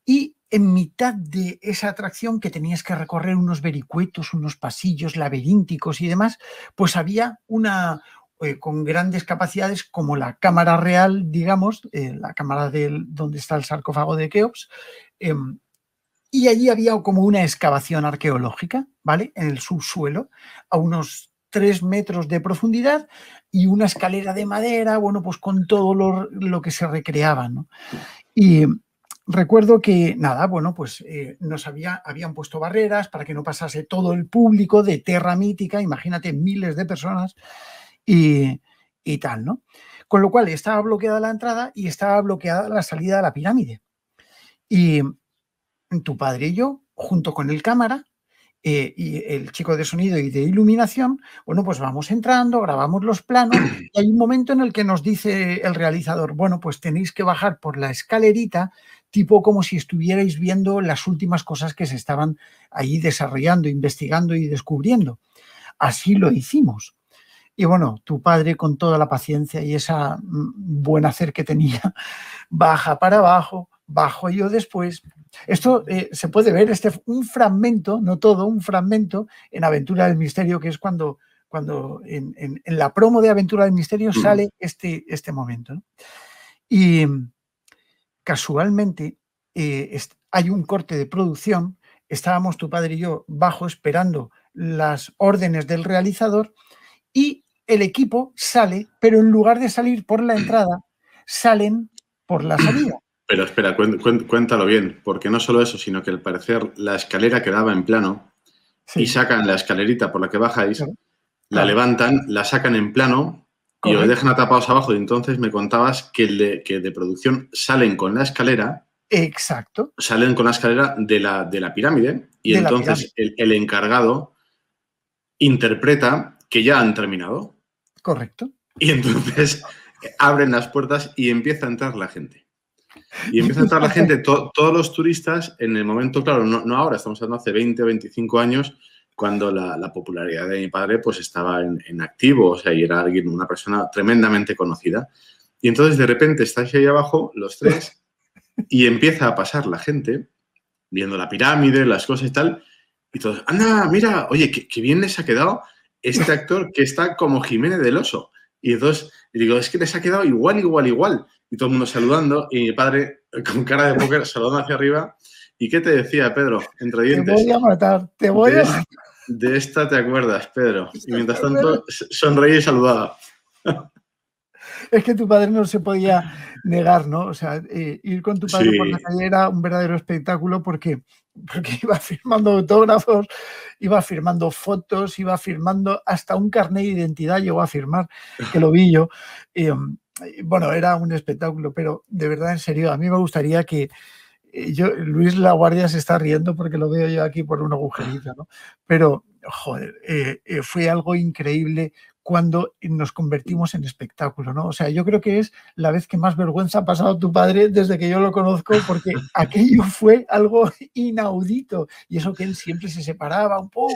Y en mitad de esa atracción que tenías que recorrer unos vericuetos, unos pasillos laberínticos y demás, pues había una con grandes capacidades como la cámara real, digamos, la cámara donde está el sarcófago de Keops, y allí había como una excavación arqueológica, ¿vale? En el subsuelo, a unos 3 metros de profundidad y una escalera de madera, bueno, pues con todo lo que se recreaba, ¿no? Y recuerdo que, nada, bueno, pues habían puesto barreras para que no pasase todo el público de Terra Mítica, imagínate, miles de personas y tal, ¿no? Con lo cual estaba bloqueada la entrada y estaba bloqueada la salida de la pirámide. Y tu padre y yo, junto con el cámara y el chico de sonido y de iluminación, bueno, pues vamos entrando, grabamos los planos y hay un momento en el que nos dice el realizador, bueno, pues tenéis que bajar por la escalerita, tipo como si estuvierais viendo las últimas cosas que se estaban ahí desarrollando, investigando y descubriendo. Así lo hicimos. Y bueno, tu padre con toda la paciencia y esa buen hacer que tenía, baja para abajo, bajo yo después. Esto se puede ver, un fragmento, no todo, un fragmento en Aventura del Misterio, que es cuando en la promo de Aventura del Misterio sale este momento, ¿no? Y casualmente hay un corte de producción, estábamos tu padre y yo bajo esperando las órdenes del realizador y el equipo sale, pero en lugar de salir por la entrada, salen por la salida. Pero espera, cuéntalo bien, porque no solo eso, sino que al parecer la escalera quedaba en plano y sacan la escalerita por la que bajáis, la levantan, la sacan en plano y os dejan atrapados abajo. Y entonces me contabas que de producción salen con la escalera. Exacto. Salen con la escalera de la pirámide y entonces el encargado interpreta que ya han terminado. Correcto. Y entonces abren las puertas y empieza a entrar la gente. Y empieza a entrar la gente, todos los turistas, en el momento, claro, no ahora, estamos hablando hace 20 o 25 años, cuando la popularidad de mi padre pues estaba en activo, o sea, y era una persona tremendamente conocida. Y entonces, de repente, estáis ahí abajo, los tres, y empieza a pasar la gente, viendo la pirámide, las cosas y tal, y todos, anda, mira, oye, qué bien les ha quedado este actor que está como Jiménez del Oso. Y entonces, digo, es que les ha quedado igual. Y todo el mundo saludando, y mi padre con cara de póker saludando hacia arriba. ¿Y qué te decía, Pedro? Entre dientes. Te voy a matar, te voy a matar. De esta te acuerdas, Pedro. Y mientras tanto, sonreía y saludaba. Es que tu padre no se podía negar, ¿no? O sea, ir con tu padre por la Sí, calle era un verdadero espectáculo porque iba firmando autógrafos, iba firmando fotos, iba firmando hasta un carnet de identidad llegó a firmar, que lo vi yo. Bueno, era un espectáculo, pero de verdad, en serio, a mí me gustaría que Luis Laguardia se está riendo porque lo veo yo aquí por un agujerito, ¿no? Pero, joder, fue algo increíble cuando nos convertimos en espectáculo, ¿no? O sea, yo creo que es la vez que más vergüenza ha pasado tu padre desde que yo lo conozco, porque aquello fue algo inaudito. Y eso que él siempre se separaba un poco.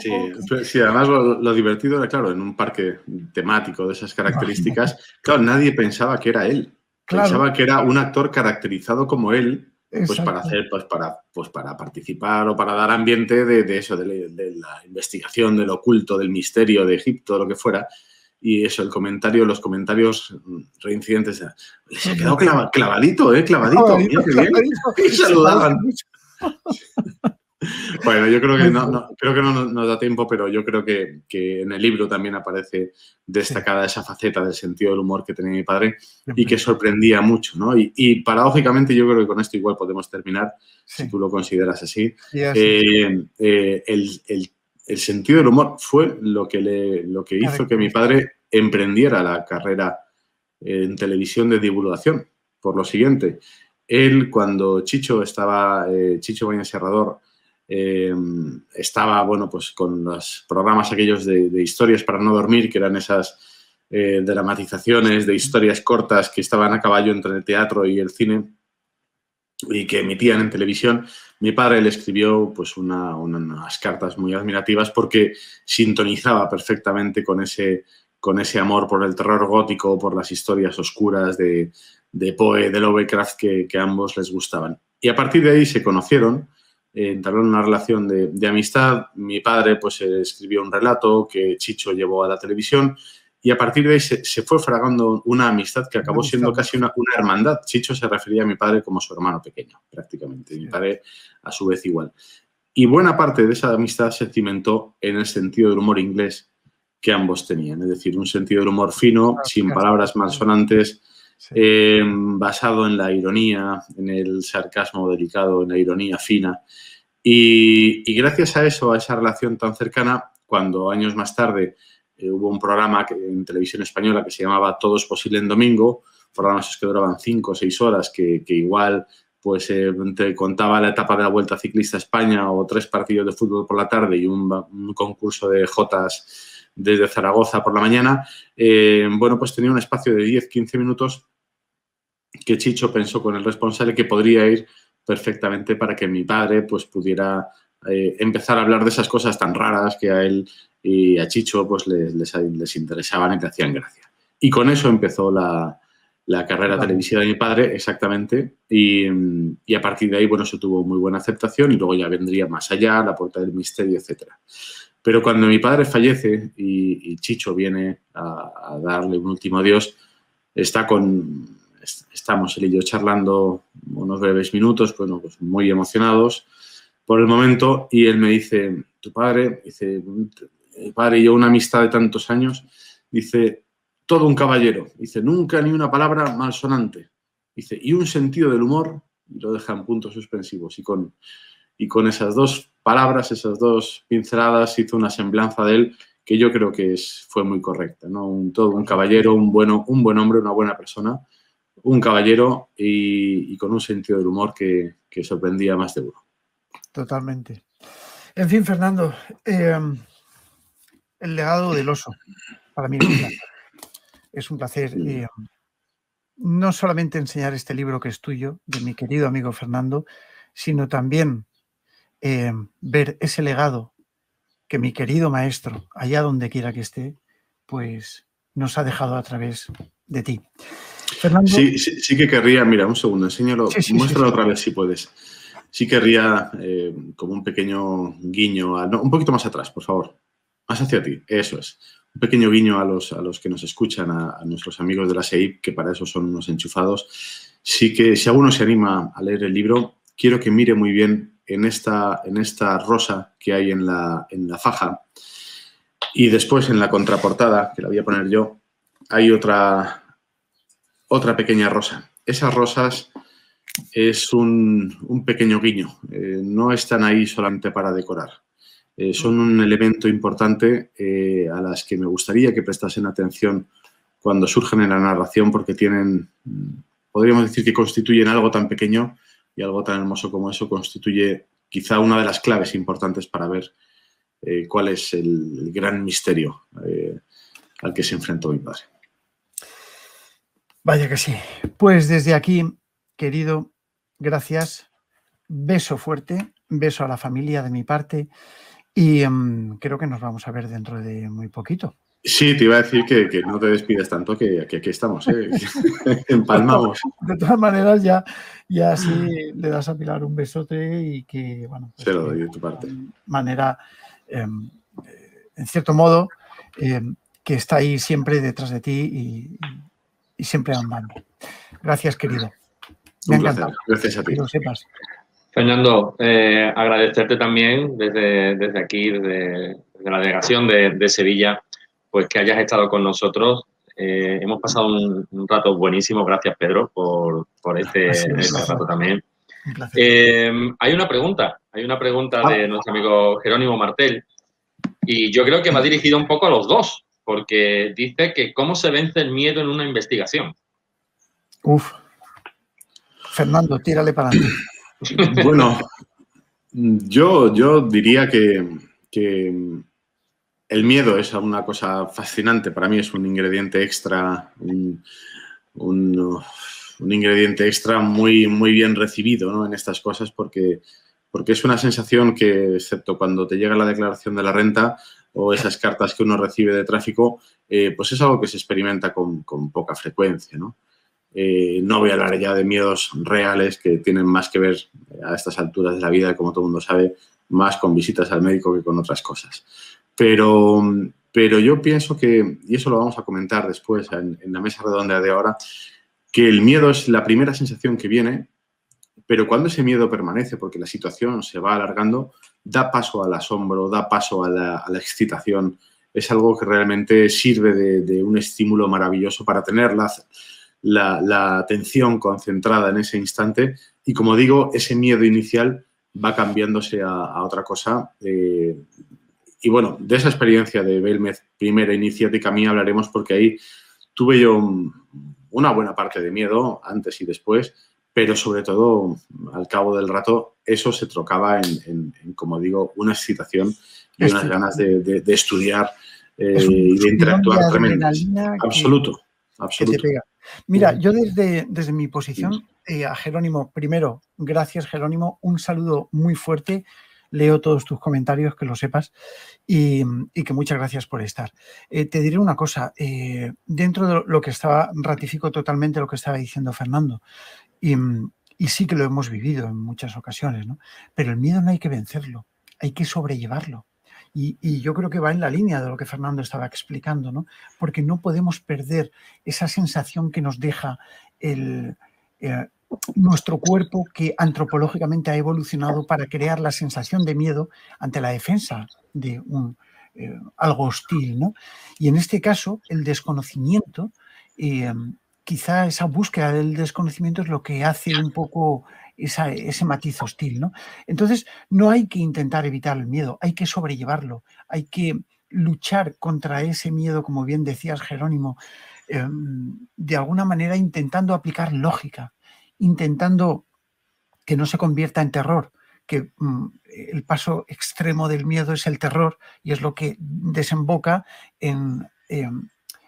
sí, además lo divertido era, claro, en un parque temático de esas Imagínate. características, claro, nadie pensaba que era él. Claro, Pensaba que era un actor caracterizado como él, pues para exacto. hacer, para participar o para dar ambiente de eso, de la investigación, del oculto, del misterio de Egipto, lo que fuera. Y eso, los comentarios reincidentes, les ha quedado clavadito, clavadito, Clavadito, mira qué bien. clavadito. Y Se parece saludaban. mucho. Bueno, yo creo que Muy no, fuerte. creo que no nos da tiempo, pero yo creo que en el libro también aparece Sí, destacada esa faceta del sentido del humor que tenía mi padre y siempre. que sorprendía mucho, ¿no? Y paradójicamente yo creo que con esto igual podemos terminar, si Sí, tú lo consideras así. y así. El sentido del humor fue lo que hizo que mi Característica. padre emprendiera la carrera en televisión de divulgación. Por lo siguiente, él cuando Chicho Baños Serrador, estaba, bueno, pues con los programas aquellos de historias para no dormir, que eran esas dramatizaciones de historias cortas que estaban a caballo entre el teatro y el cine y que emitían en televisión. Mi padre le escribió pues unas cartas muy admirativas porque sintonizaba perfectamente con ese amor por el terror gótico, por las historias oscuras de Poe, de Lovecraft, que a ambos les gustaban. Y a partir de ahí se conocieron, entablaron una relación de amistad. Mi padre pues escribió un relato que Chicho llevó a la televisión y a partir de ahí se fue fragando una amistad que Una acabó amistad siendo muy casi una fuerte. hermandad. Chicho se refería a mi padre como su hermano pequeño, prácticamente. Y mi Sí. padre, a su vez, igual. Y buena parte de esa amistad se cimentó en el sentido del humor inglés que ambos tenían. Es decir, un sentido del humor fino, sin palabras malsonantes, Sí. basado en la ironía, en el sarcasmo delicado, en la ironía fina. Y gracias a eso, a esa relación tan cercana, cuando años más tarde hubo un programa en televisión española que se llamaba Todo es posible en domingo, programas que duraban 5 o 6 horas, que igual pues te contaba la etapa de la Vuelta Ciclista a España o 3 partidos de fútbol por la tarde y un concurso de jotas desde Zaragoza por la mañana. Bueno, pues tenía un espacio de 10-15 minutos que Chicho pensó con el responsable que podría ir perfectamente para que mi padre pues pudiera empezar a hablar de esas cosas tan raras que a él y a Chicho pues les interesaban y le hacían gracia. Y con eso empezó la carrera televisiva de mi padre, exactamente, y a partir de ahí, bueno, eso tuvo muy buena aceptación y luego ya vendría Más allá, La puerta del misterio, etcétera. Pero cuando mi padre fallece y Chicho viene a darle un último adiós, estamos él y yo charlando unos breves minutos, bueno, pues muy emocionados por el momento, y él me dice, tu padre, dice, mi padre y yo una amistad de tantos años, dice, todo un caballero, dice, nunca ni una palabra malsonante, dice, y un sentido del humor, y lo deja en puntos suspensivos, y con esas dos palabras, esas dos pinceladas, hizo una semblanza de él que yo creo que fue muy correcta, ¿no? Todo un caballero, un buen hombre, una buena persona, un caballero y con un sentido del humor que sorprendía a más de uno. Totalmente. En fin, Fernando, el legado del oso para mí es un placer. Es un placer no solamente enseñar este libro que es tuyo, de mi querido amigo Fernando, sino también ver ese legado que mi querido maestro, allá donde quiera que esté, pues nos ha dejado a través de ti. Fernando. Sí que querría, mira, un segundo, enséñalo, muéstralo otra vez si puedes. Sí querría como un pequeño guiño, un poquito más atrás, por favor, más hacia ti, eso es. Un pequeño guiño a los que nos escuchan, a nuestros amigos de la SEIP, que para eso son unos enchufados. Sí que si alguno se anima a leer el libro, quiero que mire muy bien en esta rosa que hay en la faja y después en la contraportada, que la voy a poner yo, hay otra otra pequeña rosa. Esas rosas es un pequeño guiño. No están ahí solamente para decorar. Son un elemento importante a las que me gustaría que prestasen atención cuando surgen en la narración, porque tienen, podríamos decir que constituyen algo tan pequeño y algo tan hermoso como eso constituye quizá una de las claves importantes para ver cuál es el gran misterio al que se enfrentó mi padre. Vaya que sí. Pues desde aquí, querido, gracias. Beso fuerte, beso a la familia de mi parte y creo que nos vamos a ver dentro de muy poquito. Sí, te iba a decir que no te despides tanto, que aquí estamos, empalmamos. De todas maneras, ya sí le das a Pilar un besote y que, bueno, pues se lo doy de tu parte. De manera, en cierto modo, que está ahí siempre detrás de ti y siempre andando. Gracias, querido. Me Un placer. encanta. Gracias a ti. Que lo sepas. Fernando, agradecerte también desde aquí, desde la delegación de Sevilla, pues que hayas estado con nosotros. Hemos pasado un rato buenísimo. Gracias, Pedro, por este rato también. Hay una pregunta de nuestro amigo Jerónimo Martel y yo creo que va dirigido un poco a los dos, porque dice que cómo se vence el miedo en una investigación. Uf. Fernando, tírale para adelante. Bueno, yo diría que el miedo es una cosa fascinante. Para mí es un ingrediente extra, un ingrediente extra muy, muy bien recibido, ¿no? En estas cosas porque es una sensación que, excepto cuando te llega la declaración de la renta o esas cartas que uno recibe de tráfico, pues es algo que se experimenta con poca frecuencia, ¿no? No voy a hablar ya de miedos reales que tienen más que ver a estas alturas de la vida, como todo el mundo sabe, más con visitas al médico que con otras cosas. Pero yo pienso que, y eso lo vamos a comentar después en la mesa redonda de ahora, que el miedo es la primera sensación que viene, pero cuando ese miedo permanece, porque la situación se va alargando, da paso al asombro, da paso a la excitación. Es algo que realmente sirve de un estímulo maravilloso para tener la atención concentrada en ese instante y, como digo, ese miedo inicial va cambiándose a otra cosa. Y bueno, de esa experiencia de Belmez, primera iniciática mía, hablaremos porque ahí tuve yo una buena parte de miedo antes y después, pero sobre todo al cabo del rato eso se trocaba en como digo, una excitación y unas ganas de estudiar y de interactuar tremendas. Absoluto. Que te pega. Mira, yo desde mi posición a Jerónimo, primero, gracias Jerónimo, un saludo muy fuerte, leo todos tus comentarios, que lo sepas, y que muchas gracias por estar. Te diré una cosa, dentro de lo que ratifico totalmente lo que estaba diciendo Fernando, y sí que lo hemos vivido en muchas ocasiones, ¿no? Pero el miedo no hay que vencerlo, hay que sobrellevarlo. Y yo creo que va en la línea de lo que Fernando estaba explicando, ¿no? Porque no podemos perder esa sensación que nos deja nuestro cuerpo, que antropológicamente ha evolucionado para crear la sensación de miedo ante la defensa de algo hostil, ¿no? Y en este caso, el desconocimiento, quizá esa búsqueda del desconocimiento es lo que hace un poco ese matiz hostil, ¿no? Entonces, no hay que intentar evitar el miedo, hay que sobrellevarlo, hay que luchar contra ese miedo, como bien decías, Jerónimo, de alguna manera intentando aplicar lógica, intentando que no se convierta en terror, que el paso extremo del miedo es el terror y es lo que desemboca en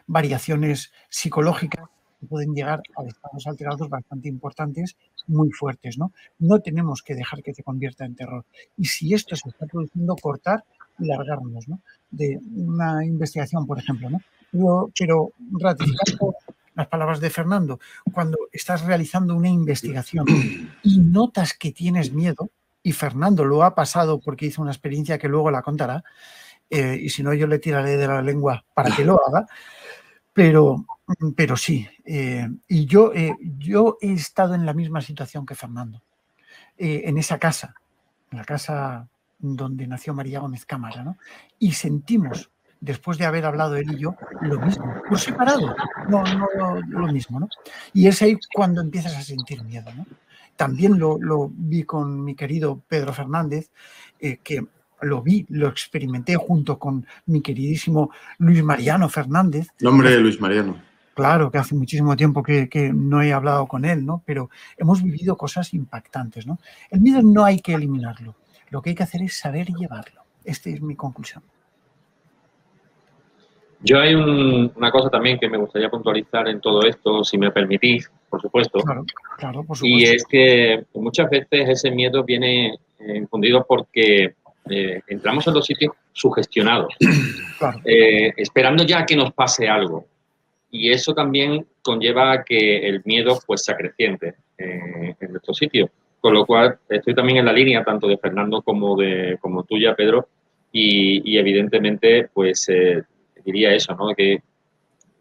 variaciones psicológicas que pueden llegar a estados alterados bastante importantes, muy fuertes, ¿no? No tenemos que dejar que se convierta en terror. Y si esto se está produciendo, cortar y largarnos, ¿no? De una investigación, por ejemplo, ¿no? Pero ratificando las palabras de Fernando, cuando estás realizando una investigación y notas que tienes miedo, y Fernando lo ha pasado porque hizo una experiencia que luego la contará, y si no yo le tiraré de la lengua para que lo haga, pero sí, y yo he estado en la misma situación que Fernando, en esa casa, en la casa donde nació María Gómez Cámara, ¿no? Y sentimos después de haber hablado él y yo, lo mismo, por separado, no lo mismo, ¿no? Y es ahí cuando empiezas a sentir miedo, ¿no? También lo vi con mi querido Pedro Fernández, que lo experimenté junto con mi queridísimo Luis Mariano Fernández. Nombre de Luis Mariano. Claro, que hace muchísimo tiempo que no he hablado con él, ¿no? Pero hemos vivido cosas impactantes, ¿no? El miedo no hay que eliminarlo. Lo que hay que hacer es saber llevarlo. Esta es mi conclusión. Yo hay una cosa también que me gustaría puntualizar en todo esto, si me permitís, por supuesto. Claro, por supuesto. Y es que muchas veces ese miedo viene infundido porque entramos en los sitios sugestionados, claro. Esperando ya que nos pase algo. Y eso también conlleva a que el miedo pues se acreciente en nuestro sitio. Con lo cual estoy también en la línea tanto de Fernando como tuya, Pedro, y evidentemente pues diría eso, ¿no? Que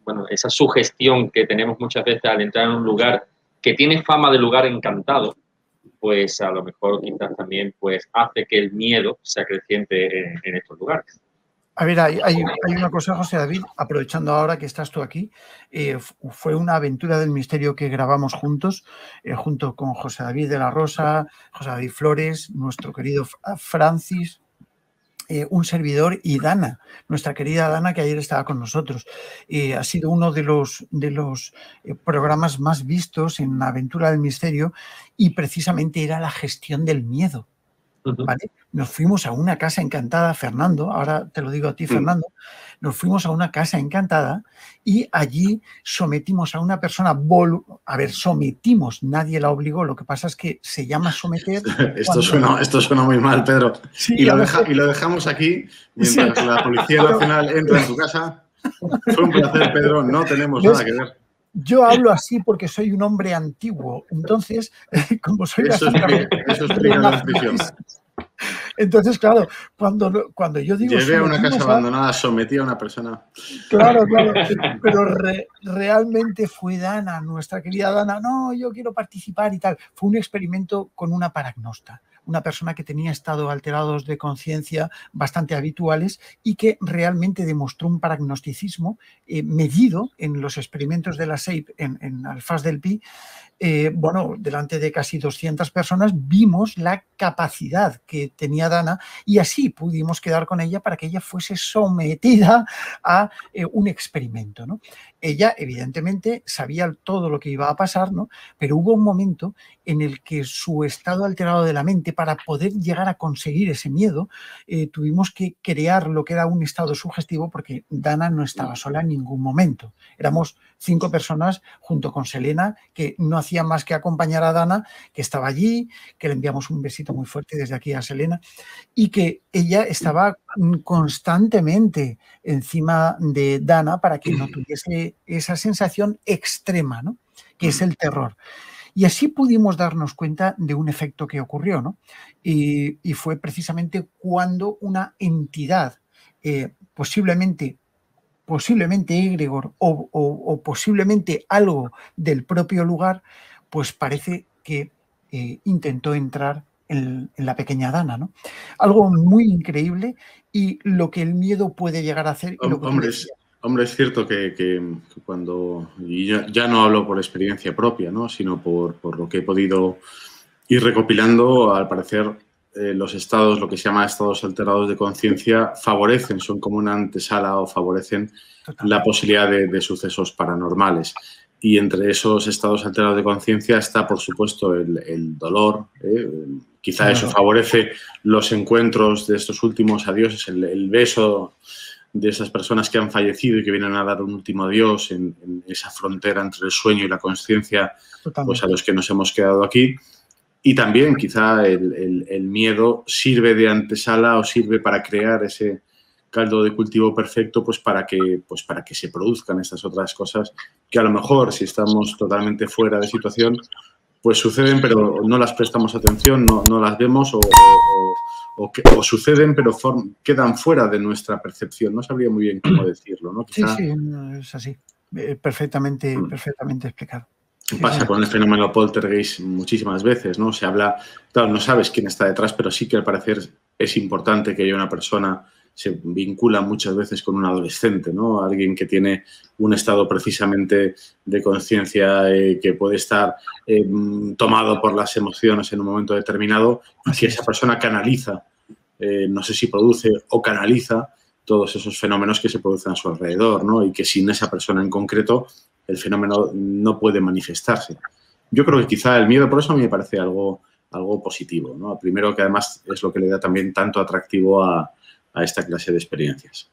bueno, esa sugestión que tenemos muchas veces al entrar en un lugar que tiene fama de lugar encantado, pues a lo mejor quizás también pues hace que el miedo se acreciente en estos lugares. A ver, hay una cosa, José David, aprovechando ahora que estás tú aquí, fue una aventura del misterio que grabamos juntos, junto con José David de la Rosa, José David Flores, nuestro querido Francis, un servidor y Dana, nuestra querida Dana, que ayer estaba con nosotros. Ha sido uno de los programas más vistos en la aventura del misterio y precisamente era la gestión del miedo. ¿Vale? Nos fuimos a una casa encantada, Fernando, ahora te lo digo a ti, Fernando, nos fuimos a una casa encantada y allí sometimos a una persona, sometimos, nadie la obligó, lo que pasa es que se llama someter. Esto suena muy mal, Pedro. Sí, y lo dejamos aquí mientras la Policía Nacional entra en tu casa. Fue un placer, Pedro, no tenemos nada que ver. Yo hablo así porque soy un hombre antiguo, entonces, como soy eso explica la descripción. Entonces, claro, cuando yo digo... Llegué a una casa abandonada, sometí a una persona. Claro, pero realmente fue Dana, nuestra querida Dana, no, yo quiero participar y tal. Fue un experimento con una paragnosta, una persona que tenía estados alterados de conciencia bastante habituales y que realmente demostró un paragnosticismo medido en los experimentos de la SEIP en Alfaz del Pi. Bueno, delante de casi 200 personas vimos la capacidad que tenía Dana y así pudimos quedar con ella para que ella fuese sometida a un experimento, ¿no? Ella, evidentemente, sabía todo lo que iba a pasar, ¿no? Pero hubo un momento en el que su estado alterado de la mente, para poder llegar a conseguir ese miedo, tuvimos que crear lo que era un estado sugestivo porque Dana no estaba sola en ningún momento. Éramos 5 personas junto con Selena que no hacía más que acompañar a Dana, que estaba allí, que le enviamos un besito muy fuerte desde aquí a Selena y que ella estaba constantemente encima de Dana para que no tuviese esa sensación extrema, ¿no? Que es el terror. Y así pudimos darnos cuenta de un efecto que ocurrió, ¿no? Y fue precisamente cuando una entidad, posiblemente egregor o posiblemente algo del propio lugar, pues parece que intentó entrar en la pequeña Dana, ¿no? Algo muy increíble y lo que el miedo puede llegar a hacer. Hombre, es cierto que cuando, y ya no hablo por experiencia propia, ¿no? Sino por lo que he podido ir recopilando, al parecer los estados, lo que se llama estados alterados de conciencia, favorecen, son como una antesala o favorecen la posibilidad de sucesos paranormales. Y entre esos estados alterados de conciencia está, por supuesto, el dolor. Quizá eso favorece los encuentros de estos últimos adioses, el beso de esas personas que han fallecido y que vienen a dar un último adiós en esa frontera entre el sueño y la consciencia, pues a los que nos hemos quedado aquí. Y también quizá el miedo sirve de antesala o sirve para crear ese caldo de cultivo perfecto, pues para que se produzcan estas otras cosas que a lo mejor, si estamos totalmente fuera de situación, pues suceden, pero no las prestamos atención, no las vemos o suceden, pero quedan fuera de nuestra percepción. No sabría muy bien cómo decirlo, ¿no? Quizá... Sí, es así. Perfectamente explicado. Pasa con el fenómeno poltergeist muchísimas veces, ¿no? Se habla, claro, no sabes quién está detrás, pero sí que al parecer es importante que haya una persona se vincula muchas veces con un adolescente, ¿no? Alguien que tiene un estado precisamente de conciencia que puede estar tomado por las emociones en un momento determinado y que esa persona canaliza, no sé si produce o canaliza todos esos fenómenos que se producen a su alrededor, ¿no? Y que sin esa persona en concreto el fenómeno no puede manifestarse. Yo creo que quizá el miedo, por eso a mí me parece algo positivo, ¿no? Primero, que además es lo que le da también tanto atractivo a esta clase de experiencias.